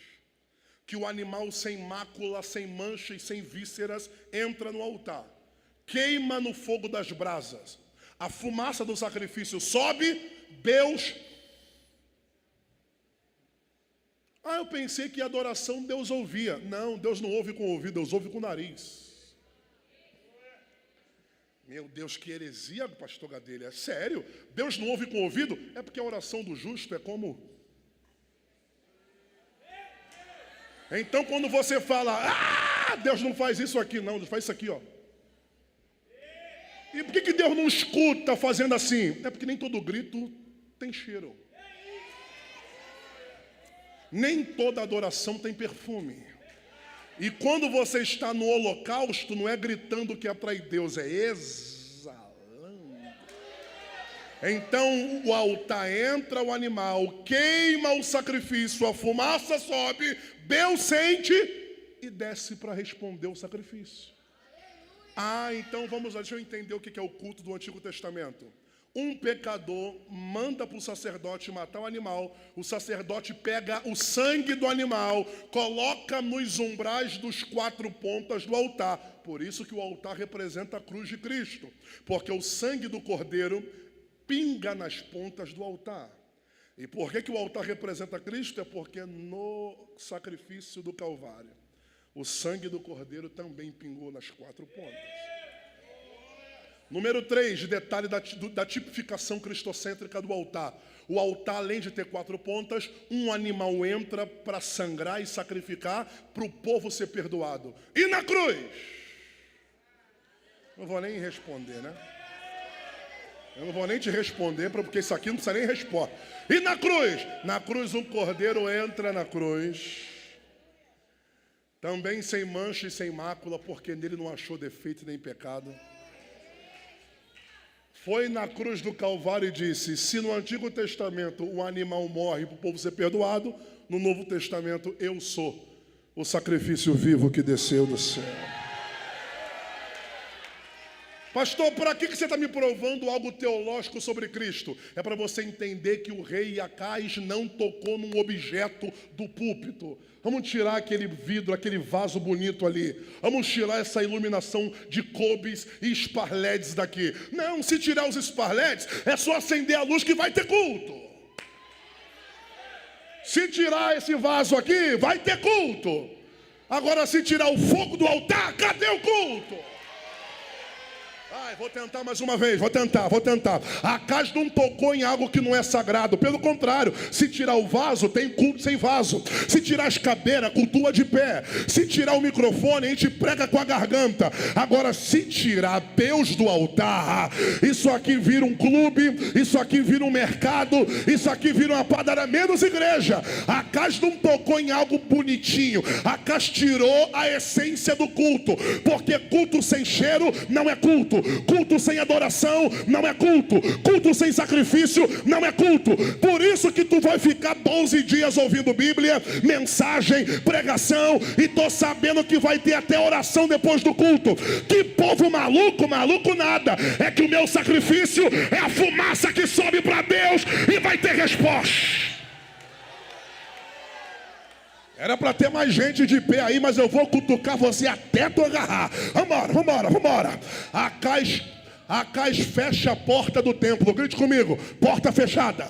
Que o animal sem mácula, sem mancha e sem vísceras entra no altar. Queima no fogo das brasas. A fumaça do sacrifício sobe, Deus... eu pensei que a adoração Deus ouvia. Não, Deus não ouve com o ouvido, Deus ouve com o nariz. Meu Deus, que heresia, pastor Gadelha. É sério? Deus não ouve com o ouvido? É porque a oração do justo é como... Então quando você fala, Deus não faz isso aqui, não, Deus faz isso aqui, ó. E por que Deus não escuta fazendo assim? É porque nem todo grito tem cheiro. Nem toda adoração tem perfume. E quando você está no holocausto, não é gritando que atrai Deus, é exalando. Então o altar entra o animal, queima o sacrifício, a fumaça sobe, Deus sente e desce para responder o sacrifício. Então vamos lá, deixa eu entender o que é o culto do Antigo Testamento. Um pecador manda para o sacerdote matar o animal, o sacerdote pega o sangue do animal, coloca nos umbrais dos 4 pontas do altar. Por isso que o altar representa a cruz de Cristo, porque o sangue do cordeiro pinga nas pontas do altar. E por que o altar representa Cristo? É porque no sacrifício do Calvário, o sangue do cordeiro também pingou nas 4 pontas. Número 3, detalhe da tipificação cristocêntrica do altar. O altar, além de ter 4 pontas, um animal entra para sangrar e sacrificar para o povo ser perdoado. E na cruz? Não vou nem responder, né? Eu não vou nem te responder, porque isso aqui não precisa nem resposta. E na cruz? Na cruz um cordeiro entra na cruz, também sem mancha e sem mácula, porque nele não achou defeito nem pecado. Foi na cruz do Calvário e disse, se no Antigo Testamento o animal morre para o povo ser perdoado, no Novo Testamento eu sou o sacrifício vivo que desceu do céu. Pastor, para que você está me provando algo teológico sobre Cristo? É para você entender que o rei Acais não tocou num objeto do púlpito. Vamos tirar aquele vidro, aquele vaso bonito ali. Vamos tirar essa iluminação de cobes e esparledes daqui. Não, se tirar os esparledes, é só acender a luz que vai ter culto. Se tirar esse vaso aqui, vai ter culto. Agora, se tirar o fogo do altar, cadê o culto? Ai, vou tentar mais uma vez, vou tentar. Acais não tocou em algo que não é sagrado. Pelo contrário, se tirar o vaso, tem culto sem vaso. Se tirar as cadeiras, cultua de pé. Se tirar o microfone, a gente prega com a garganta. Agora, se tirar Deus do altar, isso aqui vira um clube, isso aqui vira um mercado, isso aqui vira uma padaria, menos igreja. Acais não tocou em algo bonitinho. Acais tirou a essência do culto. Porque culto sem cheiro não é culto. Culto sem adoração não é culto. Culto sem sacrifício não é culto. Por isso que tu vai ficar 12 dias ouvindo Bíblia, mensagem, pregação, e tô sabendo que vai ter até oração depois do culto. Que povo maluco, maluco nada. É que o meu sacrifício é a fumaça que sobe para Deus e vai ter resposta. Era para ter mais gente de pé aí, mas eu vou cutucar você até tu agarrar. Vambora. Acais fecha a porta do templo. Grite comigo, porta fechada.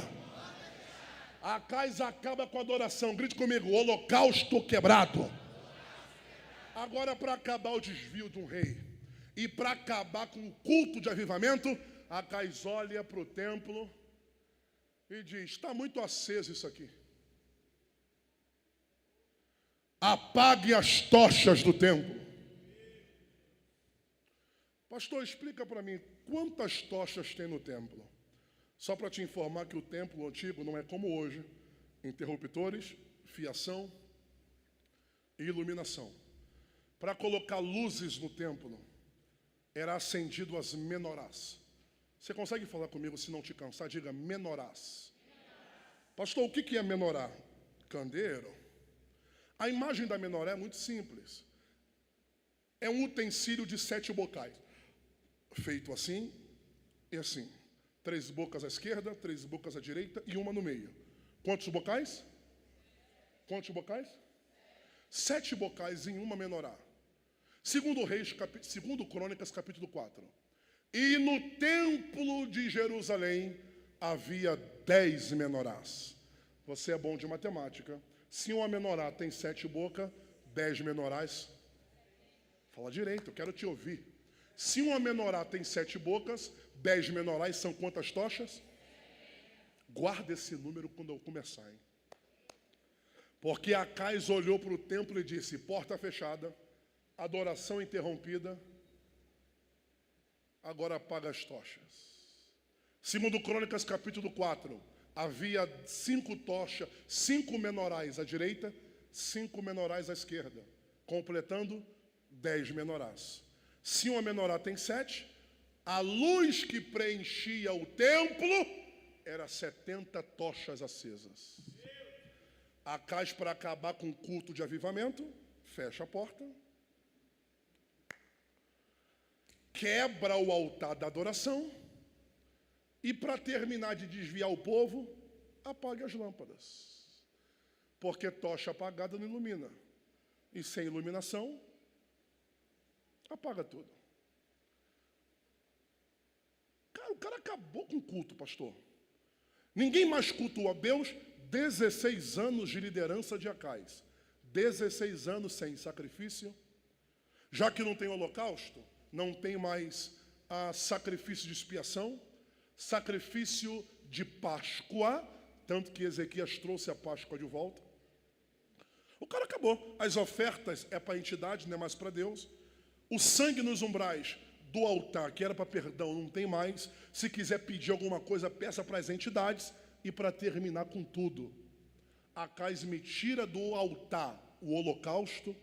Acais acaba com a adoração. Grite comigo, holocausto quebrado. Agora, para acabar o desvio de um rei e para acabar com o culto de avivamento, Acais olha para o templo e diz: está muito aceso isso aqui. Apague as tochas do templo. Pastor, explica para mim, quantas tochas tem no templo? Só para te informar que o templo antigo não é como hoje. Interruptores, fiação e iluminação. Para colocar luzes no templo, era acendido as menorás. Você consegue falar comigo, se não te cansar? Diga menorás. Pastor, o que é menorá? Candeeiro. A imagem da menorá é muito simples. É um utensílio de 7 bocais. Feito assim e assim. 3 bocas à esquerda, 3 bocas à direita e uma no meio. Quantos bocais? 7 bocais em uma menorá. Segundo Crônicas, capítulo 4. E no templo de Jerusalém havia 10 menorás. Você é bom de matemática. Se uma menorá tem 7 bocas, 10 menorás. Fala direito, eu quero te ouvir. Se uma menorá tem 7 bocas, 10 menorás são quantas tochas? Guarda esse número quando eu começar, hein? Porque Acais olhou para o templo e disse: porta fechada, adoração interrompida, agora apaga as tochas. Segundo Crônicas, capítulo 4, havia 5 tochas, 5 menorais à direita, 5 menorais à esquerda, completando 10 menorás. Se uma menorá tem 7, a luz que preenchia o templo era 70 tochas acesas. Acais, para acabar com o culto de avivamento, fecha a porta, quebra o altar da adoração e, para terminar de desviar o povo, apaga as lâmpadas. Porque tocha apagada não ilumina. E sem iluminação, apaga tudo. Cara, o cara acabou com o culto, pastor. Ninguém mais cultua a Deus. 16 anos de liderança de Acais. 16 anos sem sacrifício. Já que não tem holocausto, não tem mais sacrifício de expiação, sacrifício de Páscoa, tanto que Ezequias trouxe a Páscoa de volta. O cara acabou. As ofertas é para a entidade, não é mais para Deus. O sangue nos umbrais do altar, que era para perdão, não tem mais. Se quiser pedir alguma coisa, peça para as entidades. E para terminar com tudo, Acais me tira do altar o holocausto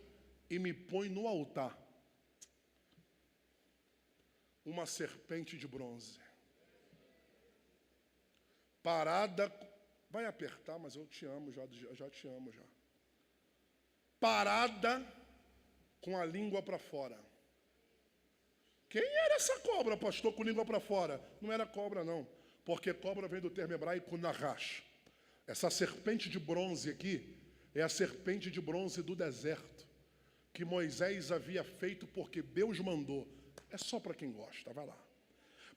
e me põe no altar uma serpente de bronze. Parada, vai apertar, mas eu te amo, já te amo já. Parada com a língua para fora. Quem era essa cobra, pastor, com língua para fora? Não era cobra, não. Porque cobra vem do termo hebraico narash. Essa serpente de bronze aqui é a serpente de bronze do deserto, que Moisés havia feito porque Deus mandou. É só para quem gosta, vai lá.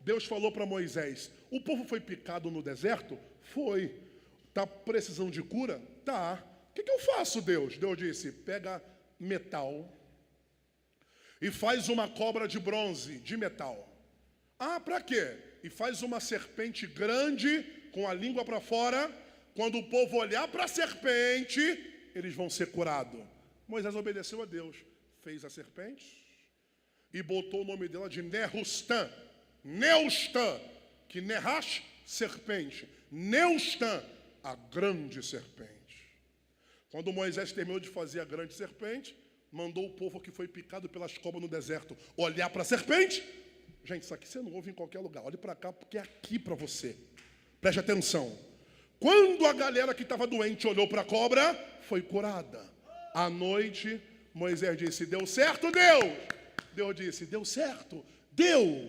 Deus falou para Moisés: o povo foi picado no deserto? Foi. Está precisando de cura? Tá. O que eu faço, Deus? Deus disse: pega metal e faz uma cobra de bronze, de metal. Ah, para quê? E faz uma serpente grande, com a língua para fora. Quando o povo olhar para a serpente, eles vão ser curados. Moisés obedeceu a Deus. Fez a serpente e botou o nome dela de Nehushtan. Nehushtan, que Nehash, serpente. Nehushtan, a grande serpente. Quando Moisés terminou de fazer a grande serpente, mandou o povo que foi picado pelas cobras no deserto olhar para a serpente. Gente, isso aqui você não ouve em qualquer lugar. Olhe para cá, porque é aqui para você. Preste atenção. Quando a galera que estava doente olhou para a cobra, foi curada. À noite, Moisés disse, deu certo, Deus? Deus disse, deu certo, deu.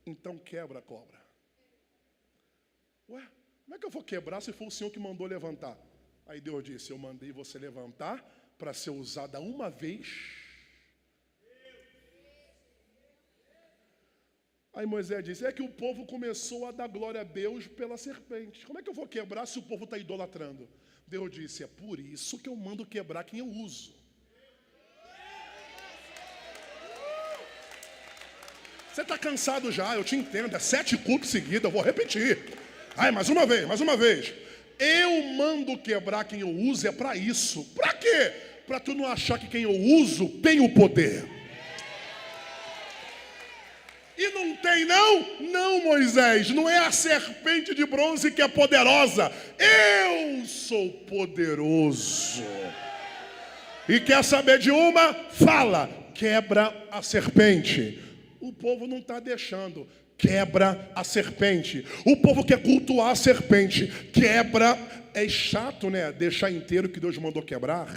Então quebra a cobra. Ué, como é que eu vou quebrar se for o Senhor que mandou levantar? Aí Deus disse, eu mandei você levantar para ser usada uma vez. Aí Moisés disse, é que o povo começou a dar glória a Deus pela serpente. Como é que eu vou quebrar se o povo está idolatrando? Deus disse, é por isso que eu mando quebrar quem eu uso. Você está cansado já, eu te entendo, é 7 cultos seguidos, eu vou repetir. Ai, mais uma vez. Eu mando quebrar quem eu uso, é para isso. Para quê? Para tu não achar que quem eu uso tem o poder. E não tem não? Não, Moisés, não é a serpente de bronze que é poderosa. Eu sou poderoso. E quer saber de uma? Fala, quebra a serpente. O povo não está deixando. Quebra a serpente. O povo quer cultuar a serpente. Quebra. É chato, né? Deixar inteiro que Deus mandou quebrar.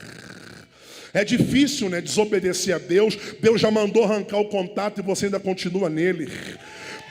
É difícil, né? Desobedecer a Deus. Deus já mandou arrancar o contato e você ainda continua nele.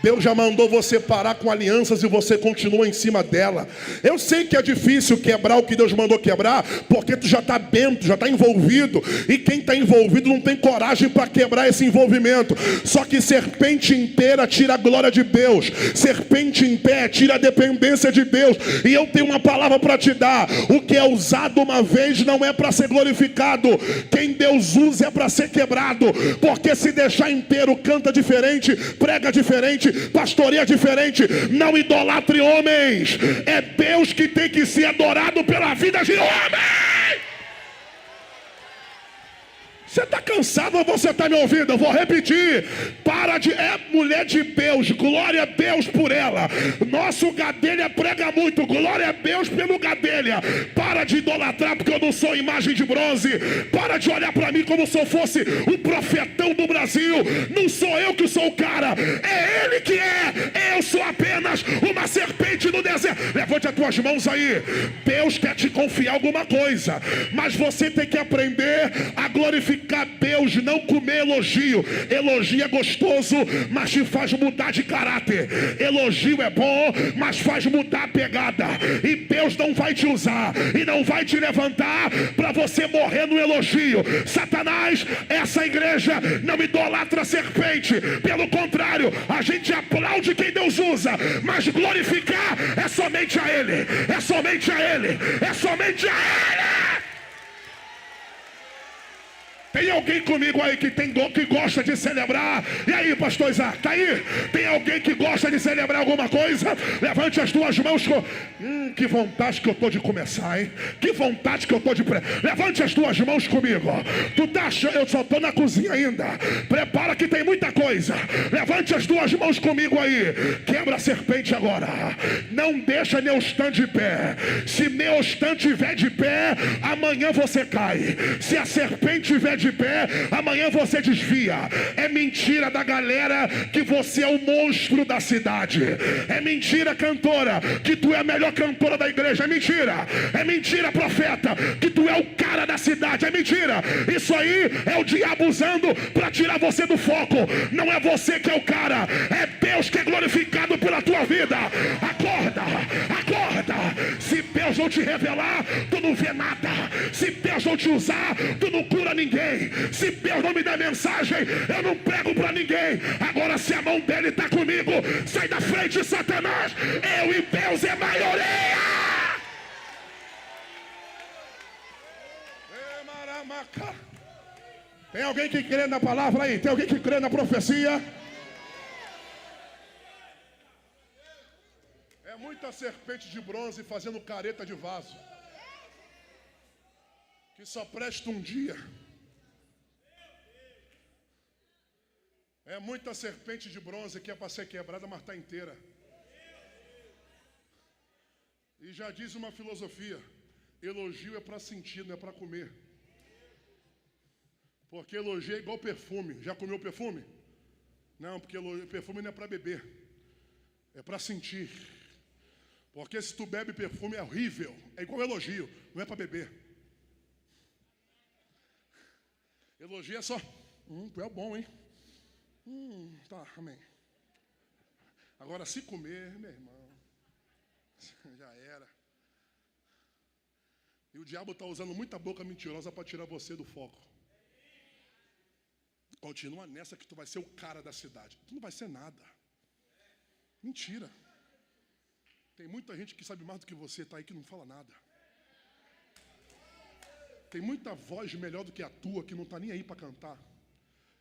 Deus já mandou você parar com alianças e você continua em cima dela. Eu sei que é difícil quebrar o que Deus mandou quebrar, porque tu já está dentro, já está envolvido. E quem está envolvido não tem coragem para quebrar esse envolvimento. Só que serpente inteira tira a glória de Deus. Serpente em pé tira a dependência de Deus. E eu tenho uma palavra para te dar. O que é usado uma vez não é para ser glorificado. Quem Deus usa é para ser quebrado. Porque se deixar inteiro, canta diferente, prega diferente, pastoreia diferente. Não idolatre homens. É Deus que tem que ser adorado pela vida de homens. Você está cansado ou você está me ouvindo? Eu vou repetir. É mulher de Deus. Glória a Deus por ela. Nosso Gadelha prega muito. Glória a Deus pelo Gadelha. Para de idolatrar porque eu não sou imagem de bronze. Para de olhar para mim como se eu fosse o profetão do Brasil. Não sou eu que sou o cara. É ele que é. Eu sou apenas uma serpente no deserto. Levante as tuas mãos aí. Deus quer te confiar alguma coisa. Mas você tem que aprender a glorificar Deus, não comer elogio. Elogio é gostoso, mas te faz mudar de caráter. Elogio é bom, mas faz mudar a pegada. E Deus não vai te usar e não vai te levantar para você morrer no elogio. Satanás, essa igreja não idolatra a serpente. Pelo contrário, a gente aplaude quem Deus usa, mas glorificar é somente a Ele. É somente a Ele. É somente a Ele. Tem alguém comigo aí que gosta de celebrar? E aí, pastor Isaac, tá aí? Tem alguém que gosta de celebrar alguma coisa? Levante as tuas mãos. Que vontade que eu tô de começar, hein? Que vontade que eu tô de... Levante as tuas mãos comigo. Tu tá achando... Eu só tô na cozinha ainda. Prepara que tem muita coisa. Levante as tuas mãos comigo aí. Quebra a serpente agora. Não deixa Nehushtan de pé. Se Nehushtan estiver de pé, amanhã você cai. Se a serpente estiver de pé, amanhã você desvia. É mentira da galera que você é o monstro da cidade. É mentira, cantora, que tu é a melhor cantora da igreja. É mentira. É mentira, profeta, que tu é o cara da cidade. É mentira. Isso aí é o diabo usando para tirar você do foco. Não é você que é o cara. É Deus que é glorificado pela tua vida. Acorda, acorda. Se Deus não te revelar, tu não vê nada. Se Deus não te usar, tu não cura ninguém. Se Deus não me dá mensagem, eu não prego para ninguém. Agora, se a mão dele está comigo, sai da frente, Satanás. Eu e Deus é maioria. Tem alguém que crê na palavra aí? Tem alguém que crê na profecia? muita serpente de bronze fazendo careta de vaso, que só presta um dia. É muita serpente de bronze que é para ser quebrada, mas está inteira. E já diz uma filosofia: elogio é para sentir, não é para comer. Porque elogio é igual perfume. Já comeu perfume? Não, porque perfume não é para beber, é para sentir. Porque se tu bebe perfume é horrível, é igual elogio, não é para beber. Elogio é só, tu é bom, hein? Tá, amém. Agora se comer, meu irmão, já era. E o diabo está usando muita boca mentirosa para tirar você do foco. Continua nessa que tu vai ser o cara da cidade. Tu não vai ser nada. Mentira. Tem muita gente que sabe mais do que você, tá aí, que não fala nada. Tem muita voz melhor do que a tua, que não está nem aí para cantar.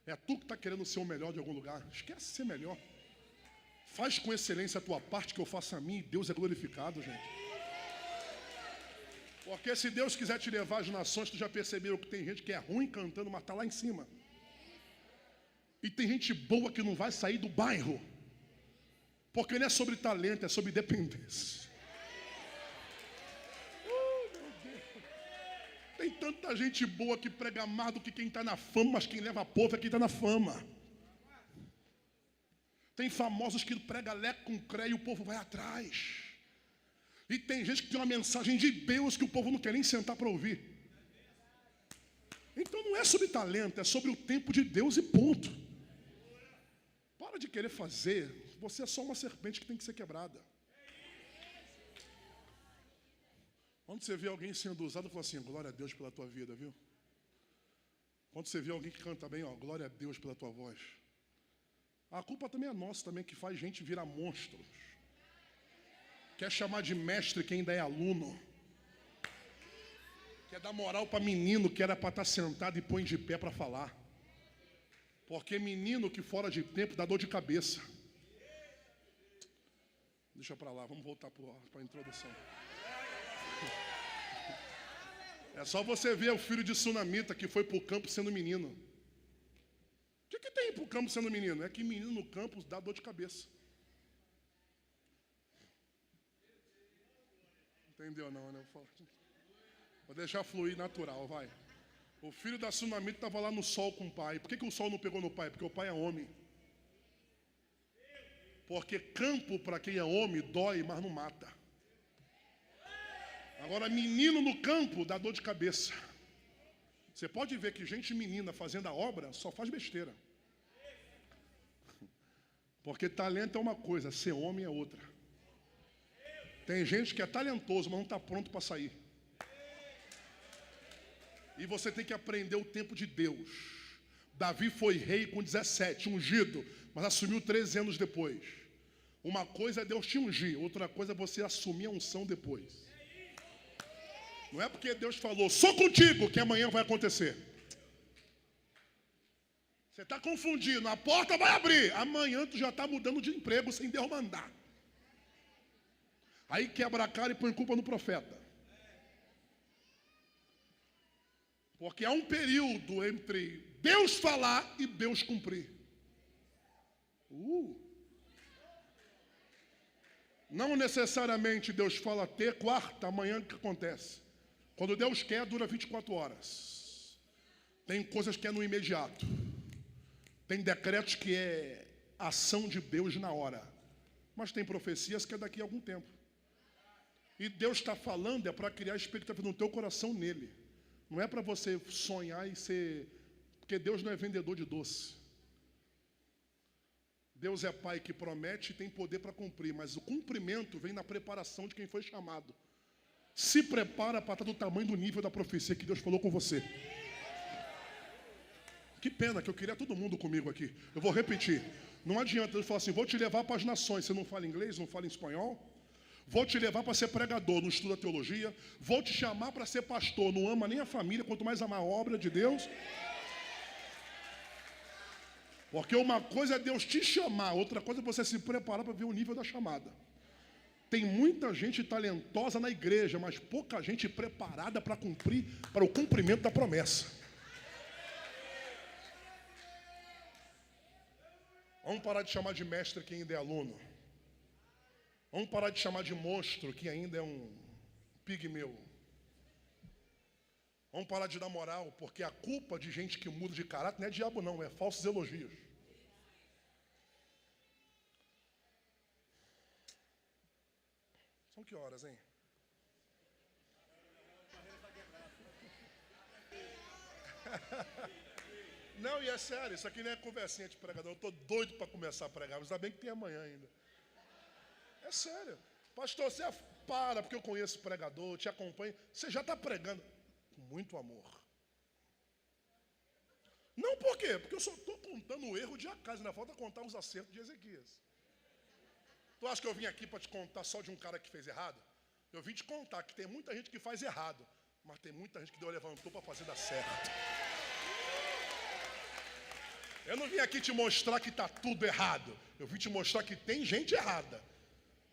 É tu que está querendo ser o melhor de algum lugar. Esquece ser melhor. Faz com excelência a tua parte, que eu faço a mim, e Deus é glorificado, gente. Porque se Deus quiser te levar às nações, tu já percebeu que tem gente que é ruim cantando, mas está lá em cima. E tem gente boa que não vai sair do bairro. Porque não é sobre talento, é sobre dependência. Meu Deus. Tem tanta gente boa que prega mais do que quem está na fama, mas quem leva povo é quem está na fama. Tem famosos que pregam leco com cré e o povo vai atrás. E tem gente que tem uma mensagem de Deus que o povo não quer nem sentar para ouvir. Então não é sobre talento, é sobre o tempo de Deus e ponto. Para de querer fazer. Você é só uma serpente que tem que ser quebrada. Quando você vê alguém sendo usado, fala assim: glória a Deus pela tua vida, viu? Quando você vê alguém que canta bem, glória a Deus pela tua voz. A culpa também é nossa, também, que faz gente virar monstros. Quer chamar de mestre quem ainda é aluno. Quer dar moral para menino que era para estar sentado e põe de pé para falar. Porque menino que fora de tempo dá dor de cabeça. Deixa para lá, vamos voltar para a introdução. É só você ver o filho de Sunamita que foi para o campo sendo menino. O que tem para o campo sendo menino? É que menino no campo dá dor de cabeça. Entendeu não, né? Vou deixar fluir natural, vai. O filho da Sunamita estava lá no sol com o pai. Por que o sol não pegou no pai? Porque o pai é homem. Porque campo para quem é homem dói, mas não mata. Agora menino no campo dá dor de cabeça. Você pode ver que gente menina fazendo a obra só faz besteira. Porque talento é uma coisa, ser homem é outra. Tem gente que é talentoso, mas não está pronto para sair. E você tem que aprender o tempo de Deus. Davi foi rei com 17, ungido, mas assumiu 13 anos depois. Uma coisa é Deus te ungir, outra coisa é você assumir a unção depois. Não é porque Deus falou, sou contigo, que amanhã vai acontecer. Você está confundindo, a porta vai abrir. Amanhã tu já está mudando de emprego sem Deus mandar. Aí quebra a cara e põe culpa no profeta. Porque há um período entre Deus falar e Deus cumprir. Não necessariamente Deus fala quarta, amanhã o que acontece? Quando Deus quer, dura 24 horas. Tem coisas que é no imediato. Tem decretos que é ação de Deus na hora. Mas tem profecias que é daqui a algum tempo. E Deus está falando é para criar expectativa no teu coração nele. Não é para você sonhar e ser... Porque Deus não é vendedor de doce. Deus é pai que promete e tem poder para cumprir. Mas o cumprimento vem na preparação de quem foi chamado. Se prepara para estar do tamanho do nível da profecia que Deus falou com você. Que pena que eu queria todo mundo comigo aqui. Eu vou repetir. Não adianta Deus falar assim, vou te levar para as nações. Você não fala inglês, não fala espanhol? Vou te levar para ser pregador, não estuda teologia. Vou te chamar para ser pastor, não ama nem a família, quanto mais amar a obra de Deus. Porque uma coisa é Deus te chamar, outra coisa é você se preparar para ver o nível da chamada. Tem muita gente talentosa na igreja, mas pouca gente preparada para o cumprimento da promessa. Vamos parar de chamar de mestre quem ainda é aluno. Vamos parar de chamar de monstro quem ainda é um pigmeu. Vamos parar de dar moral, porque a culpa de gente que muda de caráter não é diabo não, é falsos elogios. São que horas, hein? Não, e é sério, isso aqui não é conversinha de pregador. Eu estou doido para começar a pregar, mas ainda bem que tem amanhã ainda. É sério. Pastor, você para, porque eu conheço o pregador, te acompanho. Você já está pregando com muito amor. Não por quê? Porque eu só estou contando o erro de Acais, ainda falta contar os acertos de Ezequias. Tu acha que eu vim aqui para te contar só de um cara que fez errado? Eu vim te contar que tem muita gente que faz errado, mas tem muita gente que Deus levantou para fazer dar certo. Eu não vim aqui te mostrar que está tudo errado. Eu vim te mostrar que tem gente errada,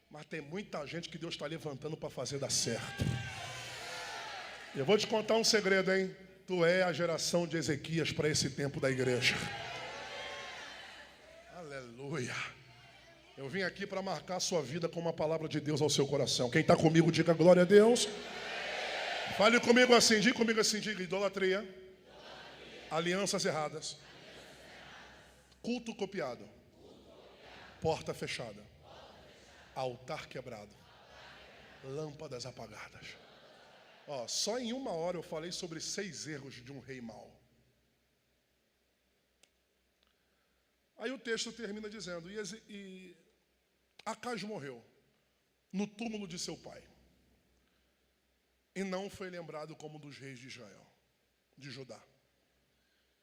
mas tem muita gente que Deus está levantando para fazer dar certo. Eu vou te contar um segredo, hein? Tu é a geração de Ezequias para esse tempo da igreja. Aleluia. Eu vim aqui para marcar a sua vida com uma palavra de Deus ao seu coração. Quem está comigo, diga glória a Deus. Fale comigo assim, diga idolatria, alianças erradas, culto copiado, porta fechada, altar quebrado, lâmpadas apagadas. Ó, só em uma hora eu falei sobre 6 erros de um rei mau. Aí o texto termina dizendo, e Acais morreu no túmulo de seu pai. E não foi lembrado como um dos reis de Israel, de Judá.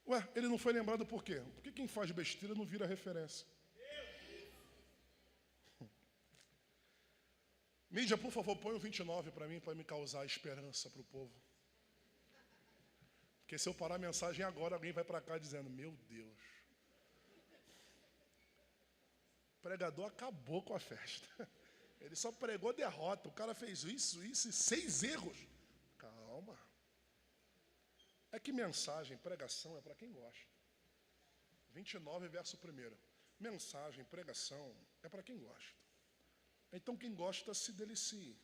Ué, ele não foi lembrado por quê? Porque quem faz besteira não vira referência. Mídia, por favor, põe o 29 para mim, para me causar esperança para o povo. Porque se eu parar a mensagem agora, alguém vai para cá dizendo, meu Deus. O pregador acabou com a festa. Ele só pregou derrota. O cara fez isso e 6 erros. Calma. É que mensagem, pregação é para quem gosta. 29, verso 1. Mensagem, pregação é para quem gosta. Então quem gosta se delicie.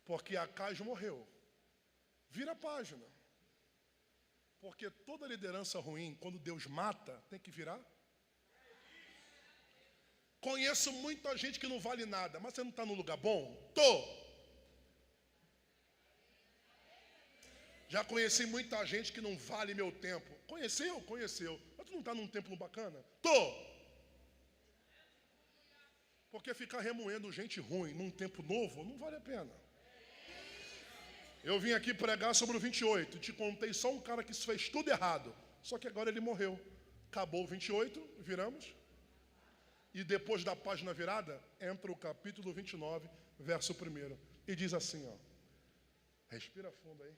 Porque Acais morreu. Vira a página. Porque toda liderança ruim, quando Deus mata, tem que virar. Conheço muita gente que não vale nada, mas você não está num lugar bom? Tô. Já conheci muita gente que não vale meu tempo. Conheceu? Conheceu. Mas tu não está num templo bacana? Tô. Porque ficar remoendo gente ruim num tempo novo não vale a pena. Eu vim aqui pregar sobre o 28. Te contei só um cara que fez tudo errado. Só que agora ele morreu. Acabou o 28, viramos. E depois da página virada, entra o capítulo 29, verso 1. E diz assim, ó. Respira fundo aí.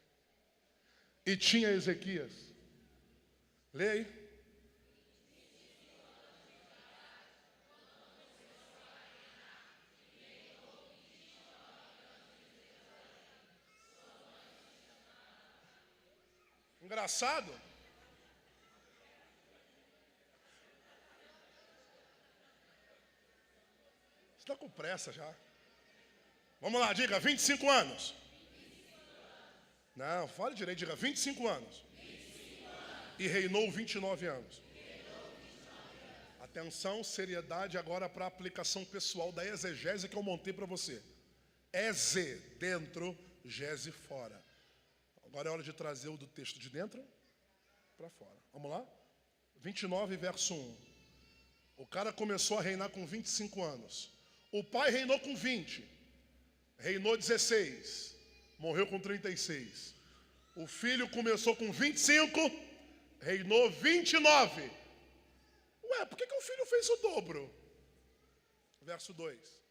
E tinha Ezequias. Lê aí. Engraçado. Você está com pressa já. Vamos lá, diga 25 anos. Não, fale direito, diga 25 anos. E reinou 29 anos. Atenção, seriedade agora para a aplicação pessoal da exegese que eu montei para você. Eze dentro, gese fora. Agora é hora de trazer o do texto de dentro para fora. Vamos lá? 29, verso 1. O cara começou a reinar com 25 anos. O pai reinou com 20. Reinou 16. Morreu com 36. O filho começou com 25. Reinou 29. Ué, por que o filho fez o dobro? Verso 2.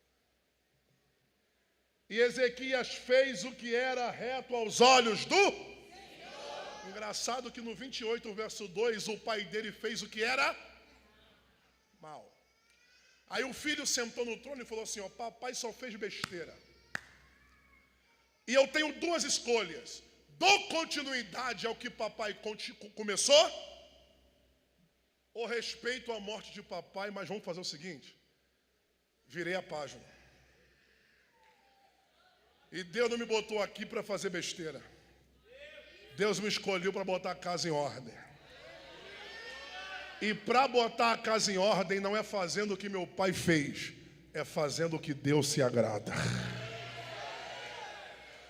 E Ezequias fez o que era reto aos olhos do Senhor. Engraçado que no 28, verso 2, o pai dele fez o que era mal. Aí o filho sentou no trono e falou assim, ó, papai só fez besteira. E eu tenho duas escolhas. Dou continuidade ao que papai começou, ou respeito a morte de papai, mas vamos fazer o seguinte, virei a página. E Deus não me botou aqui para fazer besteira. Deus me escolheu para botar a casa em ordem. E para botar a casa em ordem não é fazendo o que meu pai fez, é fazendo o que Deus se agrada.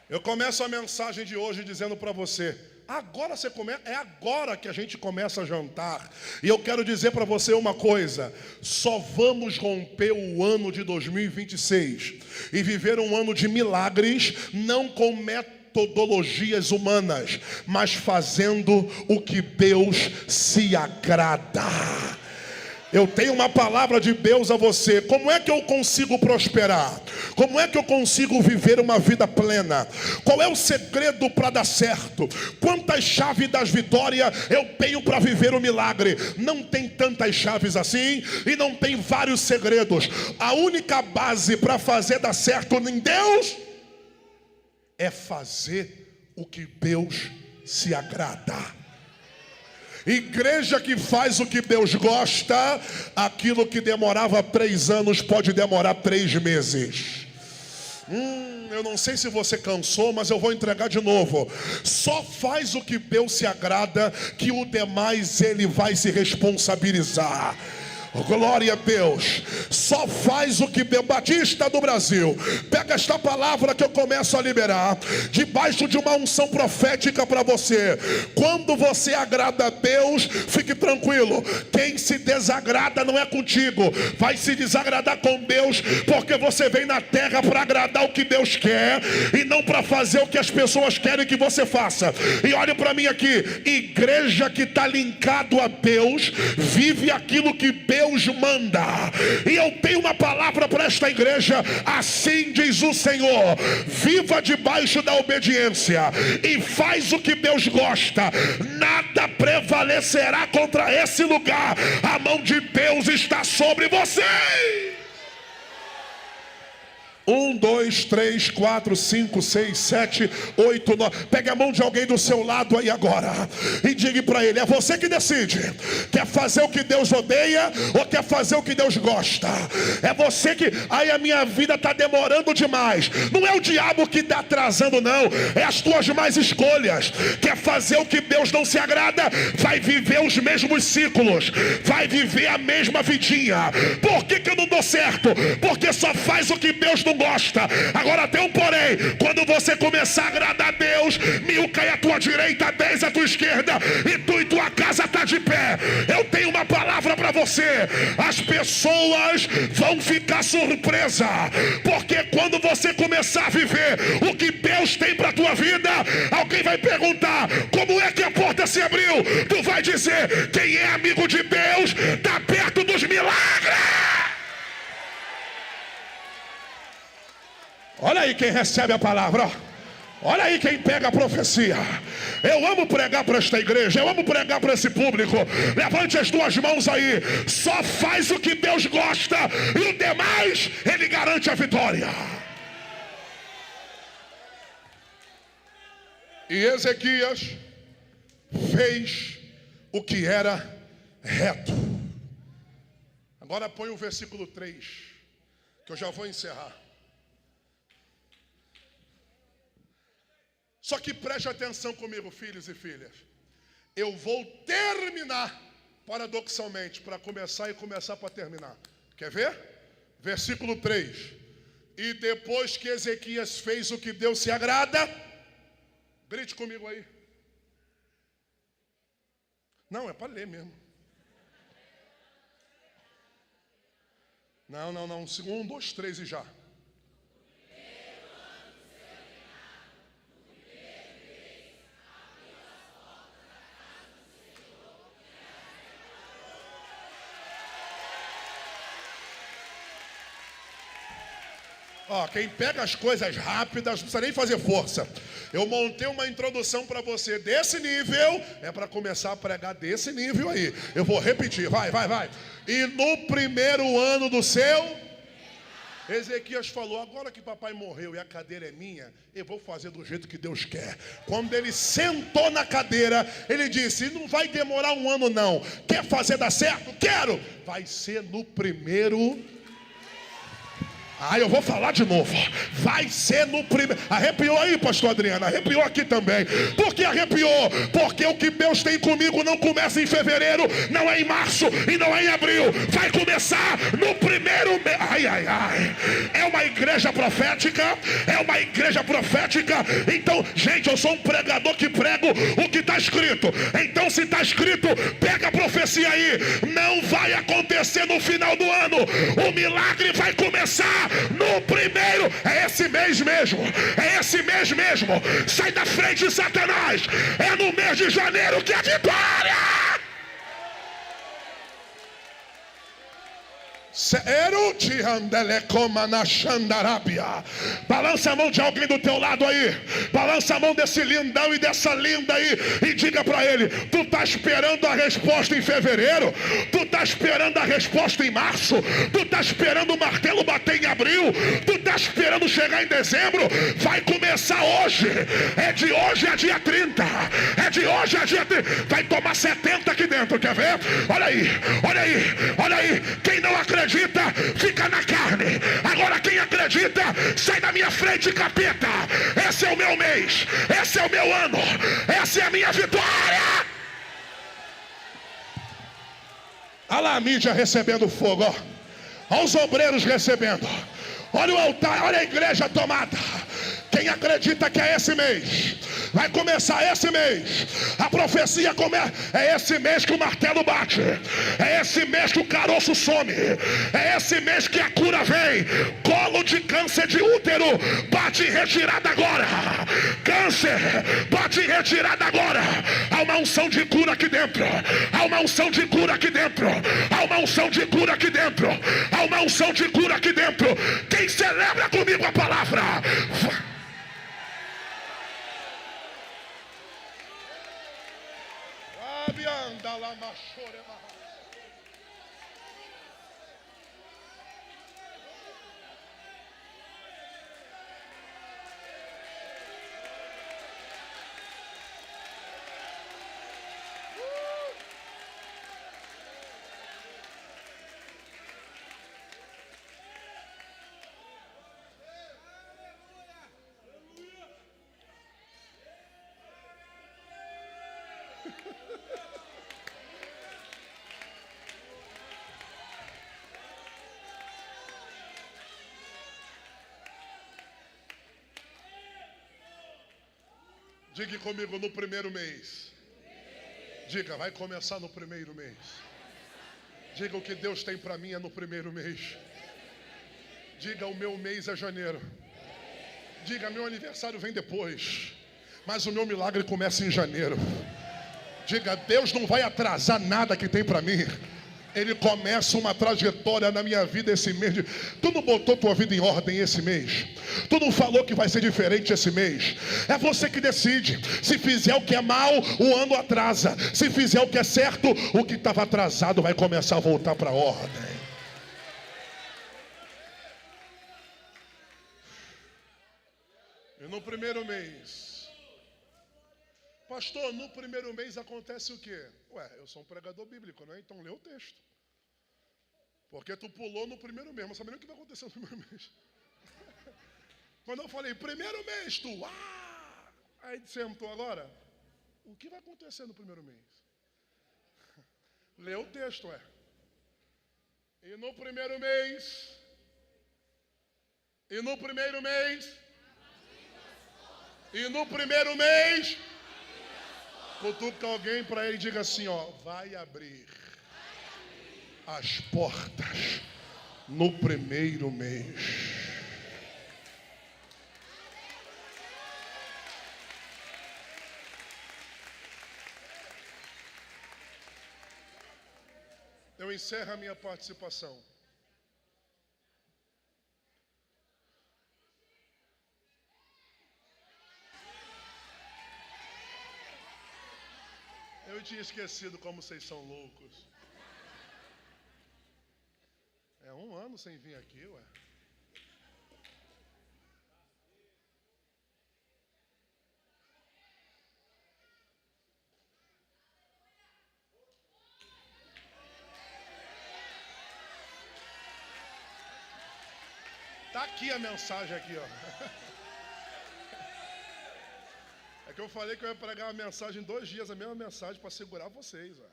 Eu começo a mensagem de hoje dizendo para você, agora você começa, é agora que a gente começa a jantar. E eu quero dizer para você uma coisa, só vamos romper o ano de 2026 e viver um ano de milagres, não com metodologias humanas, mas fazendo o que Deus se agrada. Eu tenho uma palavra de Deus a você. Como é que eu consigo prosperar? Como é que eu consigo viver uma vida plena? Qual é o segredo para dar certo? Quantas chaves das vitórias eu tenho para viver o milagre? Não tem tantas chaves assim e não tem vários segredos. A única base para fazer dar certo em Deus é fazer o que Deus se agrada. Igreja que faz o que Deus gosta, aquilo que demorava 3 anos pode demorar 3 meses. Eu não sei se você cansou, mas eu vou entregar de novo. Só faz o que Deus se agrada, que o demais Ele vai se responsabilizar. Glória a Deus. Só faz o que Deus. Batista do Brasil, pega esta palavra que eu começo a liberar debaixo de uma unção profética para você. Quando você agrada a Deus, fique tranquilo, quem se desagrada não é contigo, vai se desagradar com Deus, porque você vem na terra para agradar o que Deus quer e não para fazer o que as pessoas querem que você faça. E olha para mim aqui, igreja que está linkado a Deus, vive aquilo que Deus manda. E eu tenho uma palavra para esta igreja. Assim diz o Senhor: viva debaixo da obediência e faz o que Deus gosta. Nada prevalecerá contra esse lugar. A mão de Deus está sobre você. 1, 2, 3, 4, 5, 6, 7, 8, 9. Pegue a mão de alguém do seu lado aí agora e diga para ele: é você que decide. Quer fazer o que Deus odeia ou quer fazer o que Deus gosta? É você que... Aí a minha vida está demorando demais. Não é o diabo que está atrasando, não. É as tuas más escolhas. Quer fazer o que Deus não se agrada? Vai viver os mesmos ciclos. Vai viver a mesma vidinha. Por que eu não dou certo? Porque só faz o que Deus não gosta. Agora tem um porém: quando você começar a agradar a Deus, 1000 cai à tua direita, 10 à tua esquerda, e tu e tua casa está de pé. Eu tenho uma palavra para você: as pessoas vão ficar surpresas, porque quando você começar a viver o que Deus tem para a tua vida, alguém vai perguntar: como é que a porta se abriu? Tu vai dizer: quem é amigo de Deus está perto dos milagres. Olha aí quem recebe a palavra, ó. Olha aí quem pega a profecia. Eu amo pregar para esta igreja, eu amo pregar para esse público. Levante as duas mãos aí. Só faz o que Deus gosta e o demais Ele garante a vitória. E Ezequias fez o que era reto. Agora põe o versículo 3, que eu já vou encerrar. Só que preste atenção comigo, filhos e filhas. Eu vou terminar paradoxalmente, para começar e começar para terminar. Quer ver? Versículo 3. E depois que Ezequias fez o que Deus se agrada, grite comigo aí. Não, é para ler mesmo. Não. 1, 2, 3 e já. Ó, quem pega as coisas rápidas não precisa nem fazer força. Eu montei uma introdução para você desse nível, é para começar a pregar desse nível aí. Eu vou repetir, vai. E no primeiro ano do seu... Ezequias falou, agora que papai morreu e a cadeira é minha, eu vou fazer do jeito que Deus quer. Quando ele sentou na cadeira, ele disse, não vai demorar um ano não. Quer fazer dar certo? Quero! Vai ser no primeiro... eu vou falar de novo. Vai ser no primeiro... Arrepiou aí, pastor Adriano? Arrepiou aqui também. Por que arrepiou? Porque o que Deus tem comigo não começa em fevereiro, não é em março e não é em abril. Vai começar no primeiro mês. É uma igreja profética. Então, gente, eu sou um pregador que prego o que está escrito. Então, se está escrito, pega a profecia aí. Não vai acontecer no final do ano. O milagre vai começar no primeiro, é esse mês mesmo. Sai da frente, Satanás. É no mês de janeiro que é vitória. Balança a mão de alguém do teu lado aí. Balança a mão desse lindão e dessa linda aí e diga para ele, tu tá esperando a resposta em fevereiro, tu tá esperando a resposta em março, tu tá esperando o martelo bater em abril, tu tá esperando chegar em dezembro. Vai começar hoje. É de hoje a dia 30. Vai tomar 70 aqui dentro, quer ver? Olha aí. Quem não acredita, fica na carne. Agora quem acredita, sai da minha frente, capeta. Esse é o meu mês, esse é o meu ano, essa é a minha vitória. Olha lá a mídia recebendo fogo, ó. Olha os obreiros recebendo. Olha o altar, olha a igreja tomada. Quem acredita que é esse mês, vai começar esse mês. A profecia começa. É esse mês que o martelo bate. É esse mês que o caroço some. É esse mês que a cura vem. Colo de câncer de útero, bate em retirada agora. Câncer, bate em retirada agora. Há uma unção de cura aqui dentro. Há uma unção de cura aqui dentro. Há uma unção de cura aqui dentro. Há uma unção de cura aqui dentro. Quem celebra comigo a palavra? Diga comigo, no primeiro mês. Diga, vai começar no primeiro mês. Diga, o que Deus tem para mim é no primeiro mês. Diga, o meu mês é janeiro. Diga, meu aniversário vem depois, mas o meu milagre começa em janeiro. Diga, Deus não vai atrasar nada que tem para mim. Ele começa uma trajetória na minha vida esse mês. Tu não botou tua vida em ordem esse mês. Tu não falou que vai ser diferente esse mês. É você que decide. Se fizer o que é mal, o ano atrasa. Se fizer o que é certo, o que estava atrasado vai começar a voltar para a ordem. E no primeiro mês, pastor, no primeiro mês acontece o quê? Eu sou um pregador bíblico, né? Então lê o texto. Porque tu pulou no primeiro mês, não sabe nem o que vai acontecer no primeiro mês. Quando eu falei, primeiro mês, tu, aí sentou agora, o que vai acontecer no primeiro mês? Lê o texto, E no primeiro mês, cutuca alguém para ele e diga assim, vai abrir as portas no primeiro mês. Eu encerro a minha participação Eu tinha esquecido como vocês são loucos. É 1 ano sem vir aqui, ué. Tá aqui a mensagem aqui, ó. É que eu falei que eu ia pregar uma mensagem em 2 dias, a mesma mensagem para segurar vocês, ó.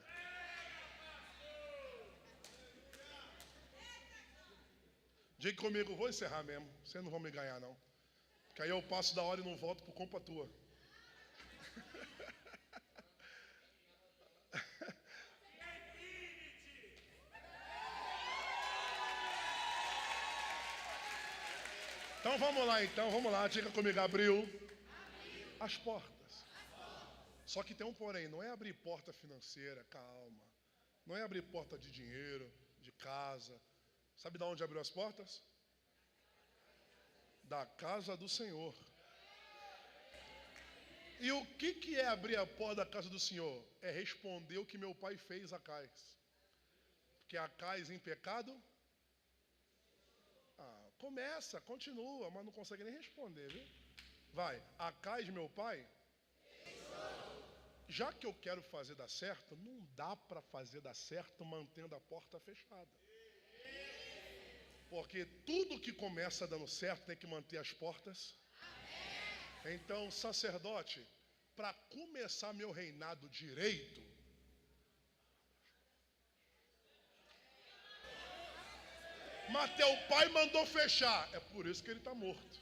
Diga comigo, vou encerrar mesmo. Vocês não vão me ganhar, não. Que aí eu passo da hora e não volto por culpa tua. Então vamos lá, diga comigo, abriu as portas. Só que tem um porém, não é abrir porta financeira, calma. Não é abrir porta de dinheiro, de casa. Sabe de onde abriu as portas? Da casa do Senhor. E o que é abrir a porta da casa do Senhor? É responder o que meu pai fez a Cais. Porque a Cais em pecado... começa, continua, mas não consegue nem responder, viu? Vai, a Cais, meu pai... Já que eu quero fazer dar certo, não dá para fazer dar certo mantendo a porta fechada. Porque tudo que começa dando certo tem que manter as portas. Então, sacerdote, para começar meu reinado direito, mas teu pai mandou fechar. É por isso que ele está morto.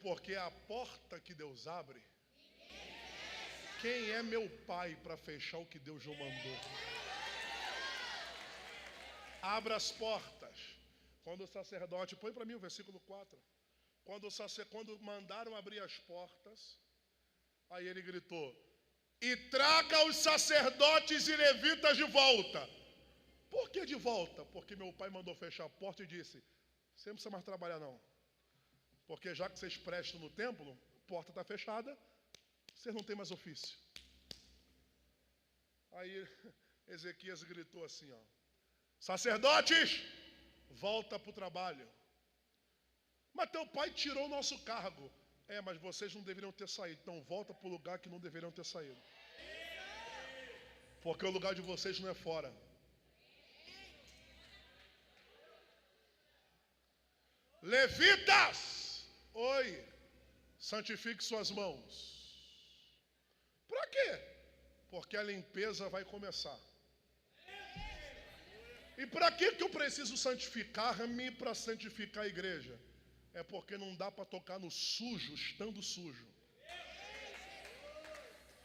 Porque a porta que Deus abre, quem é meu pai para fechar o que Deus não mandou? Abra as portas. Quando o sacerdote, põe para mim o versículo 4. Quando mandaram abrir as portas, aí ele gritou: e traga os sacerdotes e levitas de volta. Por que de volta? Porque meu pai mandou fechar a porta e disse: você não precisa mais trabalhar não. Porque já que vocês prestam no templo, a porta está fechada, vocês não têm mais ofício. Aí Ezequias gritou assim, ó: sacerdotes, volta para o trabalho. Mas teu pai tirou o nosso cargo. Mas vocês não deveriam ter saído. Então volta para o lugar que não deveriam ter saído. Porque o lugar de vocês não é fora. Levitas, oi, santifique suas mãos. Para quê? Porque a limpeza vai começar. E para que eu preciso santificar-me para santificar a igreja? É porque não dá para tocar no sujo estando sujo.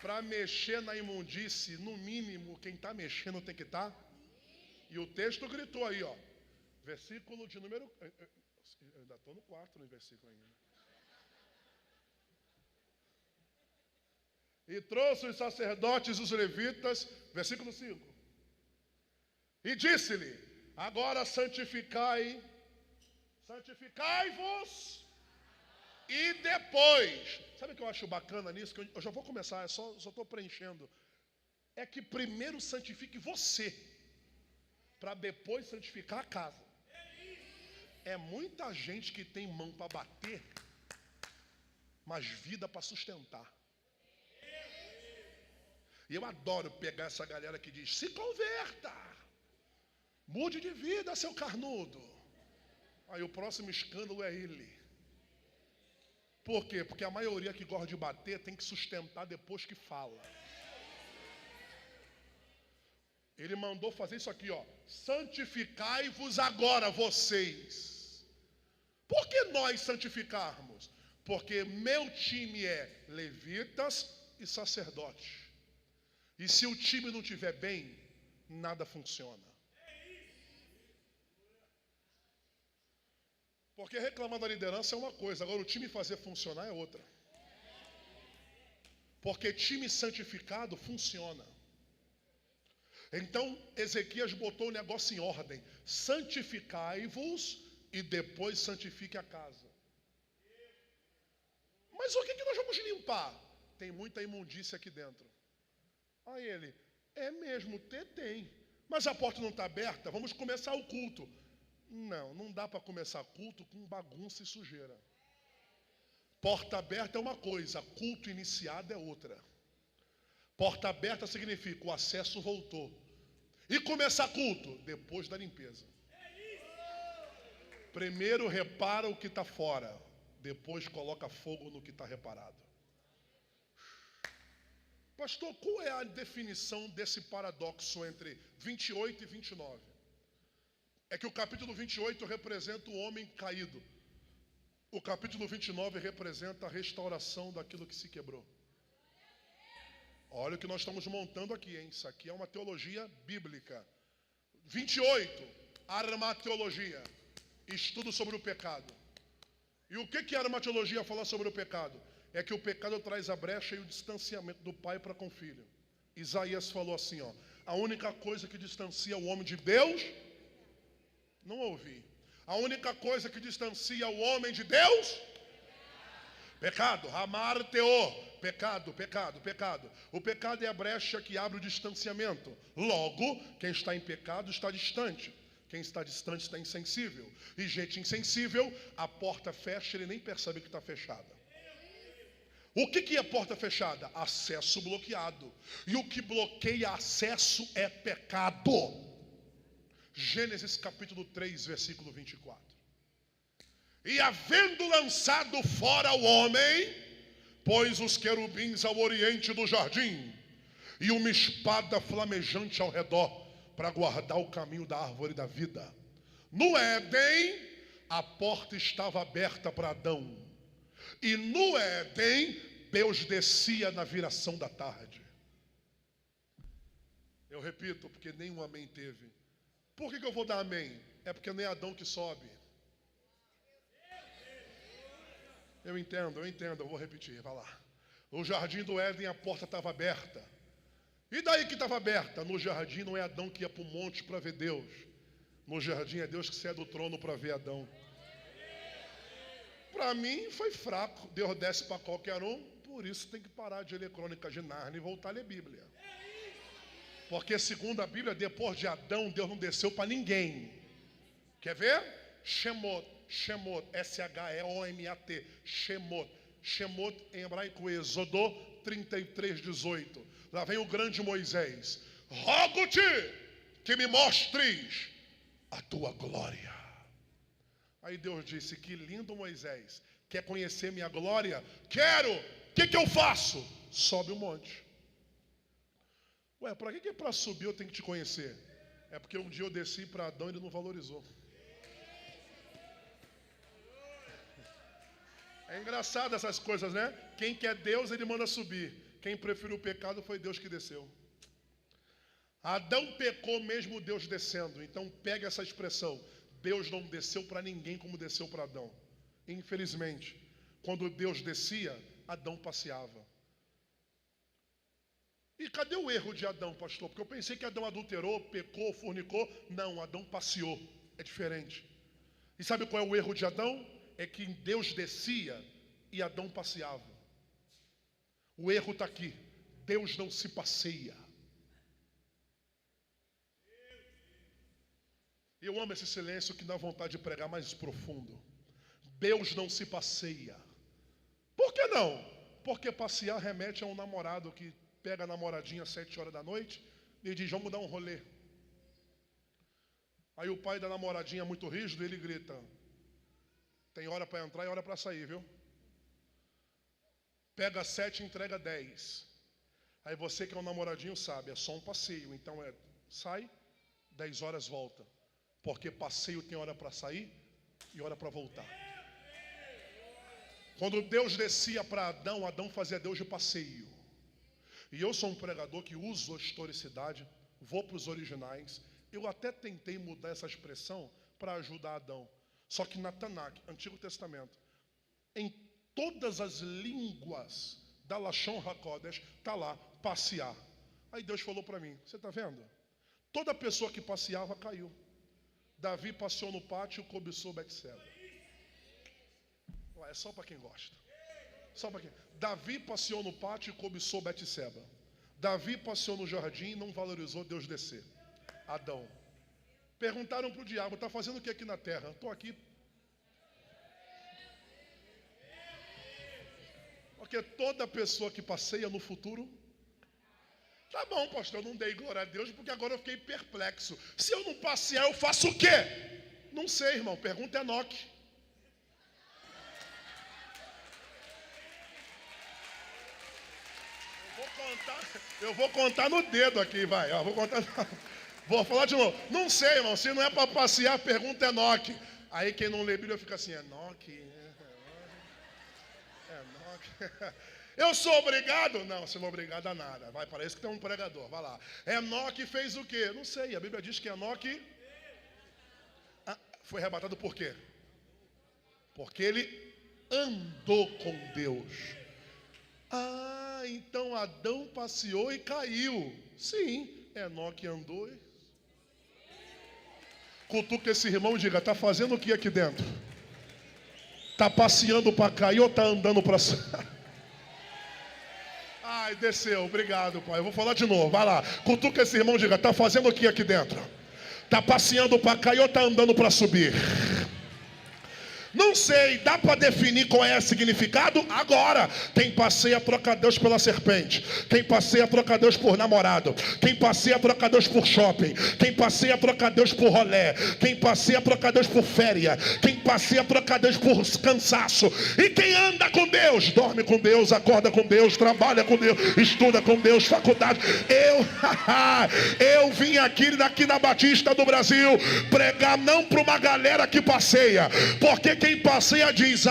Para mexer na imundície, no mínimo, quem está mexendo tem que estar. E o texto gritou aí, ó. Versículo de número... Eu ainda estou no 4 no versículo ainda. E trouxe os sacerdotes e os levitas, versículo 5. E disse-lhe: agora santificai-vos, e depois... Sabe o que eu acho bacana nisso? Que eu já vou começar, só estou preenchendo. É que primeiro santifique você, para depois santificar a casa. É muita gente que tem mão para bater, mas vida para sustentar. E eu adoro pegar essa galera que diz: se converta, mude de vida, seu carnudo. Aí o próximo escândalo é ele. Por quê? Porque a maioria que gosta de bater tem que sustentar depois que fala. Ele mandou fazer isso aqui, ó: santificai-vos agora vocês. Por que nós santificarmos? Porque meu time é levitas e sacerdotes. E se o time não estiver bem, nada funciona. Porque reclamar da liderança é uma coisa, agora o time fazer funcionar é outra. Porque time santificado funciona. Então Ezequias botou o negócio em ordem: santificai-vos e depois santifique a casa. Mas o que nós vamos limpar? tem muita imundícia aqui dentro. Aí ele, é mesmo, tem. Mas a porta não está aberta, vamos começar o culto. Não dá para começar culto com bagunça e sujeira. Porta aberta é uma coisa, culto iniciado é outra. Porta aberta significa o acesso voltou. E começar culto? Depois da limpeza. Primeiro repara o que está fora, depois coloca fogo no que está reparado. Pastor, qual é a definição desse paradoxo entre 28 e 29? É que o capítulo 28 representa o homem caído. O capítulo 29 representa a restauração daquilo que se quebrou. Olha o que nós estamos montando aqui, hein? Isso aqui é uma teologia bíblica. 28, armateologia. Estudo sobre o pecado. E o que a armateologia fala sobre o pecado? É que o pecado traz a brecha e o distanciamento do pai para com o filho. Isaías falou assim, ó, a única coisa que distancia o homem de Deus, não ouvi. A única coisa que distancia o homem de Deus, pecado, amarteo, pecado. O pecado é a brecha que abre o distanciamento. Logo, quem está em pecado está distante. Quem está distante está insensível. E gente insensível, a porta fecha, ele nem percebe que está fechada. O que é porta fechada? Acesso bloqueado. E o que bloqueia acesso é pecado. Gênesis capítulo 3, versículo 24. E havendo lançado fora o homem, pôs os querubins ao oriente do jardim, e uma espada flamejante ao redor, para guardar o caminho da árvore da vida. No Éden, a porta estava aberta para Adão. E no Éden, Deus descia na viração da tarde. Eu repito, porque nenhum amém teve. Por que eu vou dar amém? É porque não é Adão que sobe. Eu entendo, eu vou repetir, vai lá. No jardim do Éden a porta estava aberta. E daí que estava aberta? No jardim não é Adão que ia para o monte para ver Deus. No jardim é Deus que sai do trono para ver Adão. Para mim foi fraco. Deus desce para qualquer um. Por isso tem que parar de ler Crônicas de Nárnia e voltar a ler Bíblia. Porque segundo a Bíblia, depois de Adão, Deus não desceu para ninguém. Quer ver? Shemot, S-H-E-O-M-A-T, Shemot em hebraico, Êxodo 33:18. Lá vem o grande Moisés. Rogo-te que me mostres a tua glória. Aí Deus disse, que lindo Moisés. Quer conhecer minha glória? Quero. O que eu faço? Sobe o monte. Ué, para que para subir eu tenho que te conhecer? É porque um dia eu desci para Adão e ele não valorizou. É engraçado essas coisas, né? Quem quer Deus, ele manda subir. Quem preferiu o pecado foi Deus que desceu. Adão pecou mesmo Deus descendo. Então pega essa expressão. Deus não desceu para ninguém como desceu para Adão. Infelizmente, quando Deus descia, Adão passeava. E cadê o erro de Adão, pastor? Porque eu pensei que Adão adulterou, pecou, fornicou. Não, Adão passeou. É diferente. E sabe qual é o erro de Adão? É que Deus descia e Adão passeava. O erro está aqui. Deus não se passeia. Eu amo esse silêncio que dá vontade de pregar mais profundo. Deus não se passeia. Por que não? Porque passear remete a um namorado que pega a namoradinha às 7 horas da noite e diz, vamos dar um rolê. Aí o pai da namoradinha é muito rígido e ele grita, tem hora para entrar e hora para sair, viu? Pega 7 e entrega 10. Aí você que é um namoradinho sabe, é só um passeio. Então sai, 10 horas volta. Porque passeio tem hora para sair e hora para voltar. Quando Deus descia para Adão, Adão fazia Deus de passeio. E eu sou um pregador que uso a historicidade, vou para os originais. Eu até tentei mudar essa expressão para ajudar Adão. Só que na Tanakh, Antigo Testamento, em todas as línguas da Lashon HaKodesh, está lá, passear. Aí Deus falou para mim, você está vendo? Toda pessoa que passeava caiu. Davi passeou no pátio e cobiçou Betseba. É só para quem gosta. Só um pouquinho. Davi passeou no pátio e cobiçou Betseba. Davi passeou no jardim e não valorizou Deus descer. Adão. Perguntaram para o diabo, está fazendo o que aqui na terra? Estou aqui. Porque toda pessoa que passeia no futuro... Tá bom, pastor, eu não dei glória a Deus porque agora eu fiquei perplexo. Se eu não passear, eu faço o quê? Não sei, irmão. Pergunta a Enoque. Eu vou contar no dedo aqui, vai. Vou falar de novo. Não sei, irmão. Se não é para passear, pergunta a Enoque. Aí quem não lê Bíblia fica assim, Enoque. Eu sou obrigado? Não, você não é obrigado a nada. Vai, parece que tem um pregador. Vai lá. Enoque fez o quê? Não sei. A Bíblia diz que Enoque foi arrebatado por quê? Porque ele andou com Deus. Então Adão passeou e caiu. Sim, Enoque andou. Cutuca esse irmão e diga, está fazendo o que aqui dentro? Está passeando para cair ou está andando para... Ai, desceu, obrigado, pai. Eu vou falar de novo, vai lá. Cutuca esse irmão e diga, está fazendo o que aqui dentro? Está passeando para cair ou está andando para subir? Não sei, dá para definir qual é o significado? Agora, quem passeia troca Deus pela serpente. Quem passeia troca Deus por namorado. Quem passeia troca Deus por shopping. Quem passeia troca Deus por rolé. Quem passeia troca Deus por férias. Quem passeia troca Deus por cansaço. E quem anda com Deus, dorme com Deus, acorda com Deus, trabalha com Deus, estuda com Deus, faculdade. Eu vim aqui na Batista do Brasil pregar não para uma galera que passeia, porque quem passeia diz,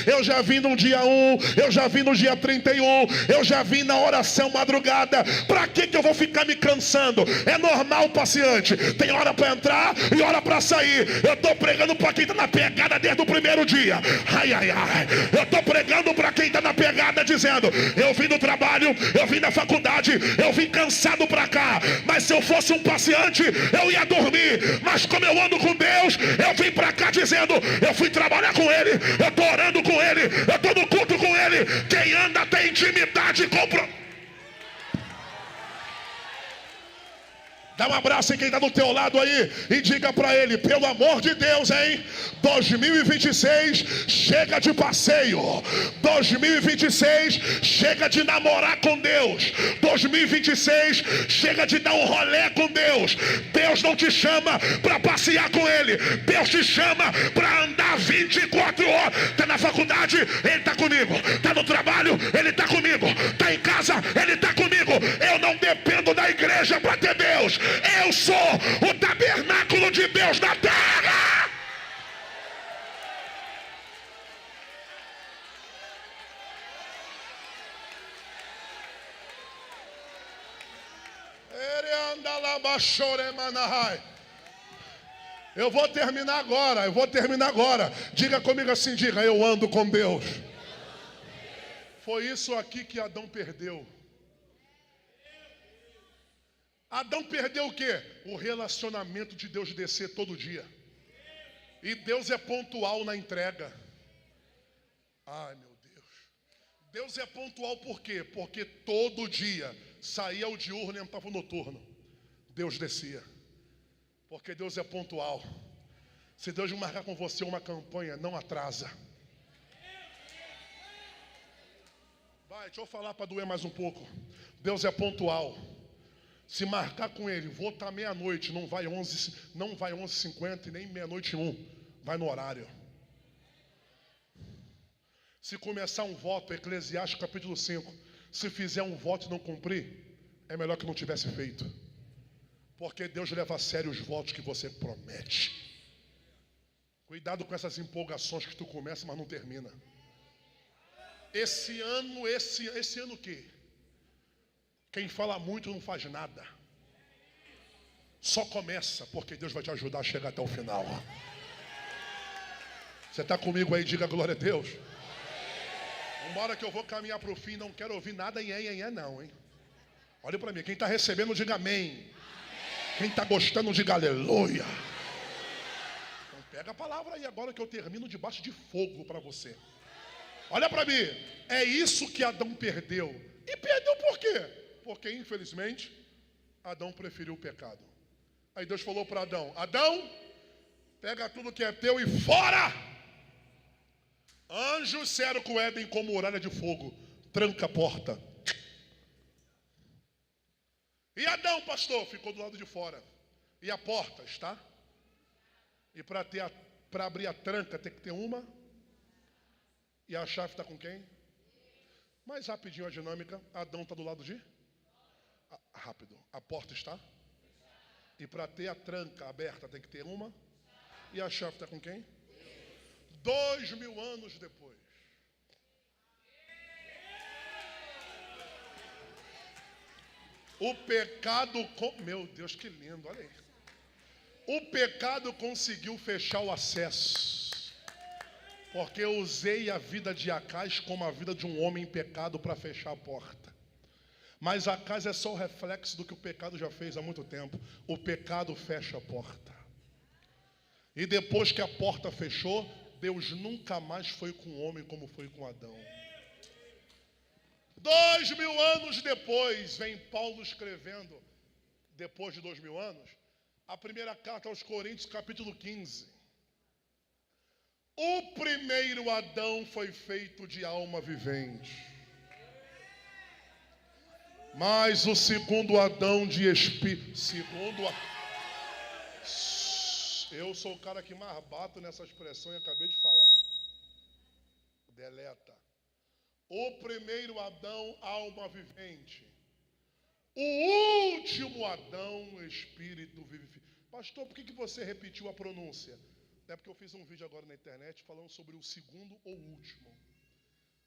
eu já vim no dia 1, eu já vim no dia 31, eu já vim na oração madrugada. Para que eu vou ficar me cansando? É normal o passeante, tem hora para entrar e hora para sair. Eu estou pregando para quem está na pegada desde o primeiro dia. Eu estou pregando para quem está na pegada dizendo, eu vim do trabalho, eu vim da faculdade, eu vim cansado para cá, mas se eu fosse um passeante eu ia dormir. Mas como eu ando com Deus, eu vim para cá dizendo, eu fui trabalhar com Ele, eu estou orando com Ele, eu estou no culto com Ele. Quem anda tem intimidade com... Dá um abraço em quem está do teu lado aí e diga para ele, pelo amor de Deus, hein? 2026 chega de passeio. 2026 chega de namorar com Deus. 2026 chega de dar um rolé com Deus. Deus não te chama para passear com Ele. Deus te chama para andar 24 horas. Está na faculdade, Ele está comigo. Está no trabalho, Ele está comigo. Está em casa, Ele está comigo. Eu não dependo da igreja para ter Deus. Eu sou o tabernáculo de Deus na terra. Eu vou terminar agora. Diga comigo assim, diga, eu ando com Deus. Foi isso aqui que Adão perdeu. Adão perdeu o quê? O relacionamento de Deus descer todo dia. E Deus é pontual na entrega. Ai, meu Deus. Deus é pontual por quê? Porque todo dia saía o diurno e entrava o noturno. Deus descia. Porque Deus é pontual. Se Deus marcar com você uma campanha, não atrasa. Vai, deixa eu falar para doer mais um pouco. Deus é pontual. Se marcar com Ele, vou estar meia-noite, não vai 11h50 e nem meia-noite 1, vai no horário. Se começar um voto, Eclesiastes capítulo 5, se fizer um voto e não cumprir, é melhor que não tivesse feito. Porque Deus leva a sério os votos que você promete. Cuidado com essas empolgações que tu começa, mas não termina. Esse ano o quê? Quem fala muito não faz nada. Só começa, porque Deus vai te ajudar a chegar até o final. Você está comigo aí? Diga glória a Deus. Vambora que eu vou caminhar para o fim. Não quero ouvir nada em não, hein? Olha para mim. Quem está recebendo, diga amém. Quem está gostando, diga aleluia. Então pega a palavra aí agora que eu termino debaixo de fogo para você. Olha para mim. É isso que Adão perdeu. E perdeu por quê? Porque, infelizmente, Adão preferiu o pecado. Aí Deus falou para Adão: Adão, pega tudo que é teu e fora! Anjos cercam o Éden como muralha de fogo. Tranca a porta. E Adão, pastor, ficou do lado de fora. E a porta está? E para abrir a tranca tem que ter uma. E a chave está com quem? Mais rapidinho a dinâmica. Adão está do lado de? Rápido. A porta está? E para ter a tranca aberta tem que ter uma. E a chave está com quem? 2000 anos depois. O pecado... Meu Deus, que lindo, olha aí. O pecado conseguiu fechar o acesso. Porque eu usei a vida de Acais como a vida de um homem em pecado para fechar a porta. Mas Acais é só o reflexo do que o pecado já fez há muito tempo. O pecado fecha a porta. E depois que a porta fechou, Deus nunca mais foi com o homem como foi com Adão. 2000 anos depois, vem Paulo escrevendo, depois de 2000 anos, a primeira carta aos Coríntios, capítulo 15. O primeiro Adão foi feito de alma vivente, mas o segundo Adão de espírito. Eu sou o cara que mais bato nessa expressão e acabei de falar. Deleta. O primeiro Adão, alma vivente. O último Adão, espírito vivificante. Pastor, por que você repetiu a pronúncia? É porque eu fiz um vídeo agora na internet falando sobre o segundo ou último.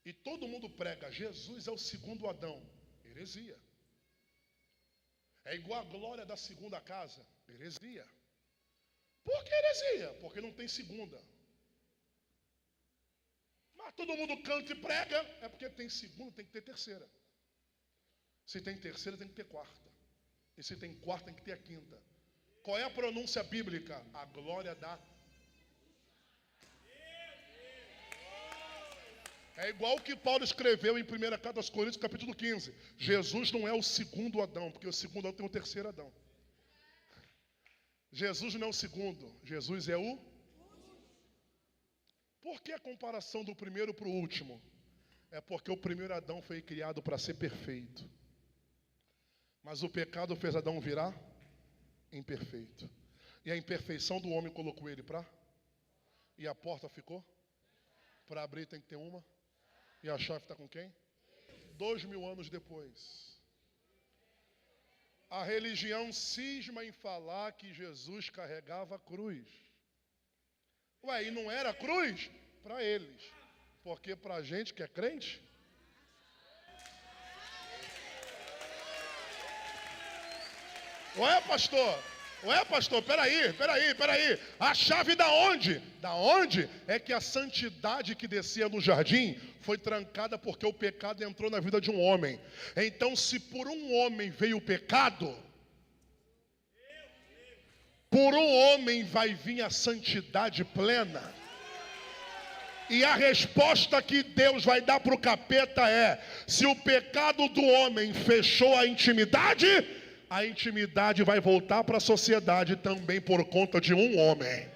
E todo mundo prega, Jesus é o segundo Adão. Heresia. É igual a glória da segunda casa. Heresia. Por que heresia? Porque não tem segunda. Mas todo mundo canta e prega, é porque tem segunda, tem que ter terceira. Se tem terceira, tem que ter quarta. E se tem quarta, tem que ter a quinta. Qual é a pronúncia bíblica? A glória da... É igual o que Paulo escreveu em 1 Carta aos Coríntios, capítulo 15. Jesus não é o segundo Adão, porque o segundo Adão tem o terceiro Adão. Jesus não é o segundo, Jesus é o... Por que a comparação do primeiro para o último? É porque o primeiro Adão foi criado para ser perfeito. Mas o pecado fez Adão virar imperfeito. E a imperfeição do homem colocou ele para... E a porta ficou? Para abrir tem que ter uma. E a chave está com quem? 2000 anos depois. A religião cisma em falar que Jesus carregava a cruz. Ué, e não era cruz? Para eles. Porque para a gente que é crente... Ué, pastor, peraí. A chave da onde? Da onde é que a santidade que descia no jardim foi trancada porque o pecado entrou na vida de um homem. Então, se por um homem veio o pecado, por um homem vai vir a santidade plena. E a resposta que Deus vai dar para o capeta é: se o pecado do homem fechou a intimidade vai voltar para a sociedade também por conta de um homem.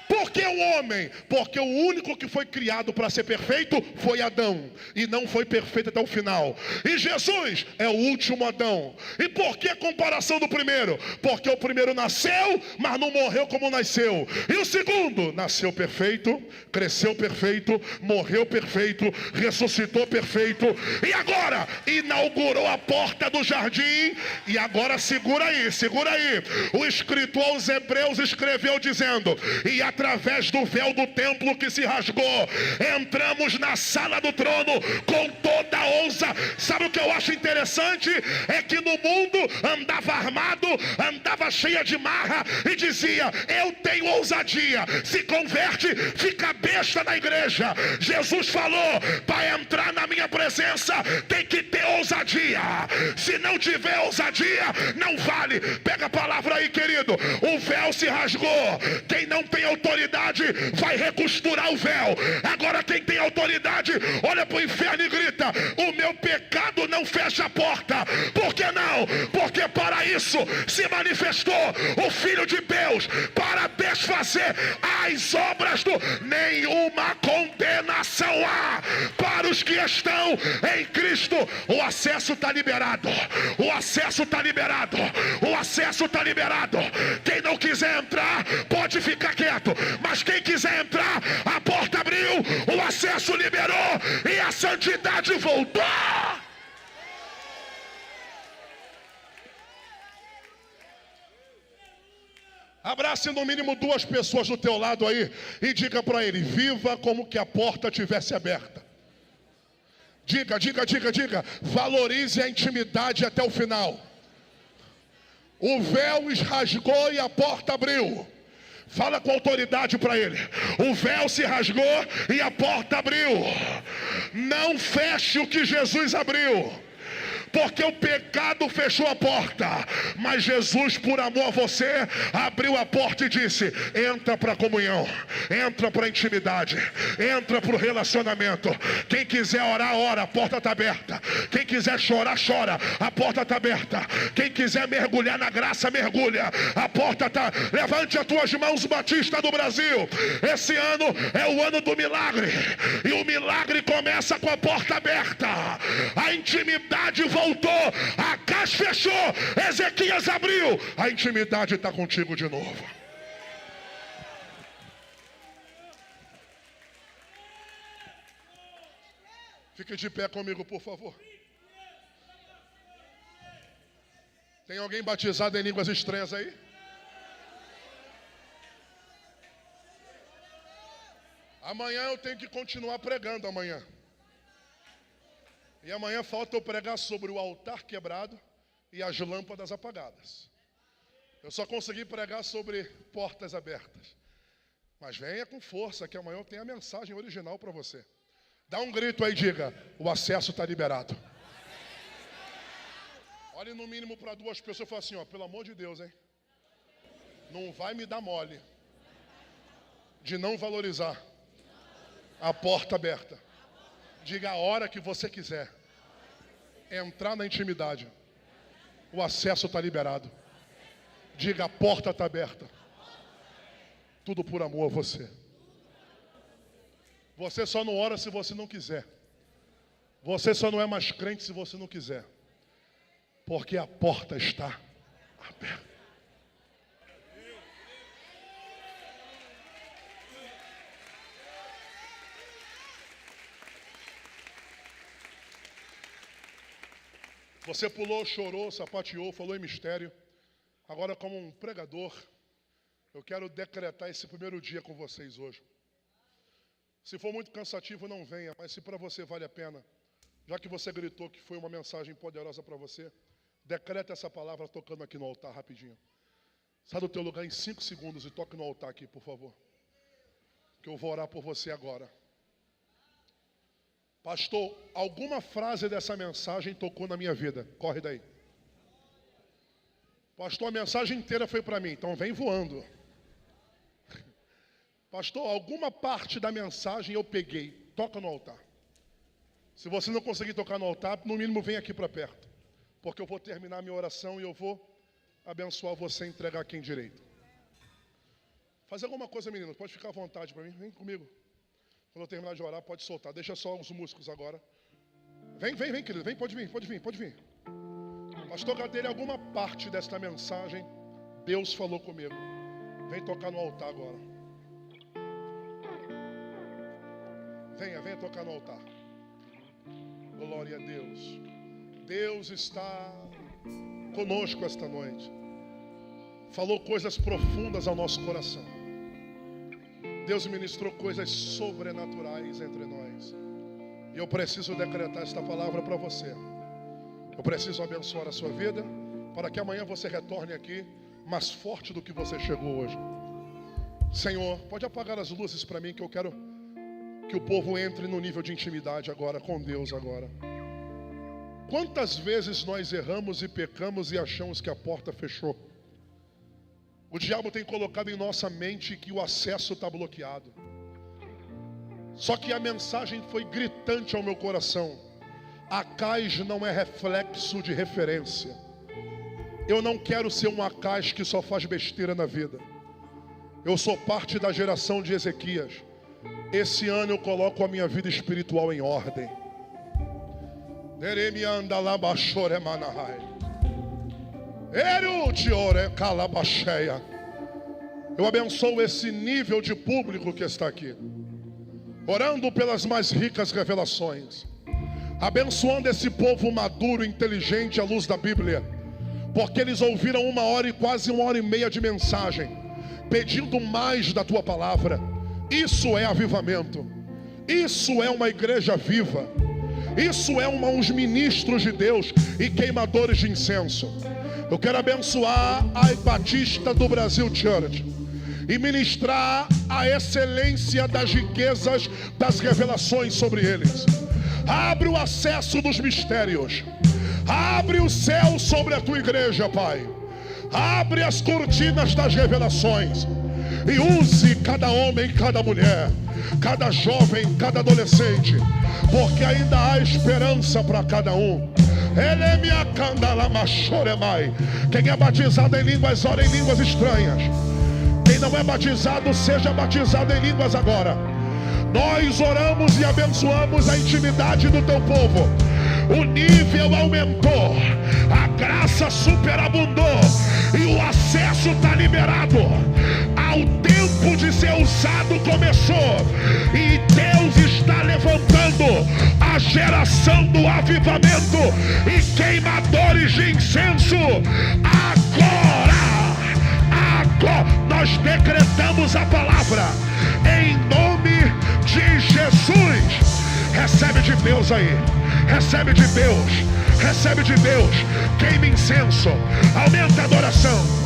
Por que o homem? Porque o único que foi criado para ser perfeito foi Adão. E não foi perfeito até o final. E Jesus é o último Adão. E por que a comparação do primeiro? Porque o primeiro nasceu, mas não morreu como nasceu. E o segundo nasceu perfeito, cresceu perfeito, morreu perfeito, ressuscitou perfeito. E agora inaugurou a porta do jardim. E agora segura aí. O escritor aos Hebreus escreveu dizendo: e através do véu do templo que se rasgou, entramos na sala do trono com toda a ousa. Sabe o que eu acho interessante? É que no mundo andava armado, andava cheia de marra e dizia: eu tenho ousadia. Se converte, fica besta na igreja. Jesus falou: para entrar na minha presença tem que ter ousadia. Se não tiver ousadia, não vale. Pega a palavra aí, querido. O véu se rasgou. Quem não tem autoridade autoridade vai recosturar o véu. Agora quem tem autoridade olha para o inferno e grita: o meu pecado não fecha a porta. Por que não? Porque para isso se manifestou o Filho de Deus, para desfazer as obras do... Nenhuma condenação há para os que estão em Cristo. O acesso está liberado. O acesso está liberado. O acesso está liberado. Quem não quiser entrar pode ficar quieto, mas quem quiser entrar, a porta abriu, o acesso liberou e a santidade voltou. Abrace no mínimo 2 pessoas do teu lado aí e diga para ele: viva como que a porta tivesse aberta. Diga, valorize a intimidade até o final. O véu rasgou e a porta abriu. Fala com autoridade para ele: o véu se rasgou e a porta abriu. Não feche o que Jesus abriu, porque o pecado fechou a porta, mas Jesus, por amor a você, abriu a porta e disse: entra para a comunhão, entra para a intimidade, entra para o relacionamento. Quem quiser orar, ora, a porta está aberta. Quem quiser chorar, chora, a porta está aberta. Quem quiser mergulhar na graça, mergulha, a porta está... Levante as tuas mãos, Batista do Brasil. Esse ano é o ano do milagre, e o milagre começa com a porta aberta. A intimidade voltou, a casa fechou, Ezequias abriu, a intimidade está contigo de novo. Fique de pé comigo, por favor. Tem alguém batizado em línguas estranhas aí? Amanhã eu tenho que continuar pregando amanhã. E amanhã falta eu pregar sobre o altar quebrado e as lâmpadas apagadas. Eu só consegui pregar sobre portas abertas. Mas venha com força, que amanhã eu tenho a mensagem original para você. Dá um grito aí e diga: o acesso está liberado. Olhe no mínimo para 2 pessoas e fala assim: ó, pelo amor de Deus, hein? Não vai me dar mole de não valorizar a porta aberta. Diga a hora que você quiser entrar na intimidade. O acesso está liberado. Diga: a porta está aberta. Tudo por amor a você. Você só não ora se você não quiser. Você só não é mais crente se você não quiser. Porque a porta está aberta. Você pulou, chorou, sapateou, falou em mistério. Agora, como um pregador, eu quero decretar esse primeiro dia com vocês hoje. Se for muito cansativo, não venha, mas se para você vale a pena, já que você gritou que foi uma mensagem poderosa para você, decreta essa palavra tocando aqui no altar rapidinho. Sai do teu lugar em 5 segundos e toque no altar aqui, por favor. Que eu vou orar por você agora. Pastor, alguma frase dessa mensagem tocou na minha vida. Corre daí. Pastor, a mensagem inteira foi para mim, então vem voando. Pastor, alguma parte da mensagem eu peguei. Toca no altar. Se você não conseguir tocar no altar, no mínimo vem aqui para perto. Porque eu vou terminar a minha oração e eu vou abençoar você e entregar quem direito. Faz alguma coisa, meninos. Pode ficar à vontade para mim. Vem comigo. Quando eu terminar de orar, pode soltar. Deixa só os músicos agora. Vem, querido. Vem, pode vir. Pastor Gadelha, alguma parte desta mensagem, Deus falou comigo. Vem tocar no altar agora. Venha tocar no altar. Glória a Deus. Deus está conosco esta noite. Falou coisas profundas ao nosso coração. Deus ministrou coisas sobrenaturais entre nós. E eu preciso decretar esta palavra para você. Eu preciso abençoar a sua vida, para que amanhã você retorne aqui mais forte do que você chegou hoje. Senhor, pode apagar as luzes para mim, que eu quero que o povo entre no nível de intimidade agora, com Deus agora. Quantas vezes nós erramos e pecamos e achamos que a porta fechou? O diabo tem colocado em nossa mente que o acesso está bloqueado. Só que a mensagem foi gritante ao meu coração. Acais não é reflexo de referência. Eu não quero ser um Acais que só faz besteira na vida. Eu sou parte da geração de Ezequias. Esse ano eu coloco a minha vida espiritual em ordem. Eu abençoo esse nível de público que está aqui, orando pelas mais ricas revelações, abençoando esse povo maduro, inteligente à luz da Bíblia, porque eles ouviram 1 hora e quase 1h30 de mensagem, pedindo mais da tua palavra. Isso é avivamento, isso é uma igreja viva, isso é uns ministros de Deus e queimadores de incenso. Eu quero abençoar a Batista do Brasil Church e ministrar a excelência das riquezas das revelações sobre eles. Abre o acesso dos mistérios. Abre o céu sobre a tua igreja, Pai. Abre as cortinas das revelações. E use cada homem, cada mulher, cada jovem, cada adolescente, porque ainda há esperança para cada um. Quem é batizado em línguas, ora em línguas estranhas. Quem não é batizado, seja batizado em línguas agora. Nós oramos e abençoamos a intimidade do teu povo. O nível aumentou, a graça superabundou e o acesso está liberado. Ao tempo de ser usado começou, e Deus está levantando a geração do avivamento e queimadores de incenso. Agora nós decretamos a palavra em nome de Jesus. Recebe de Deus aí, recebe de Deus, recebe de Deus. Queime incenso, aumenta a adoração.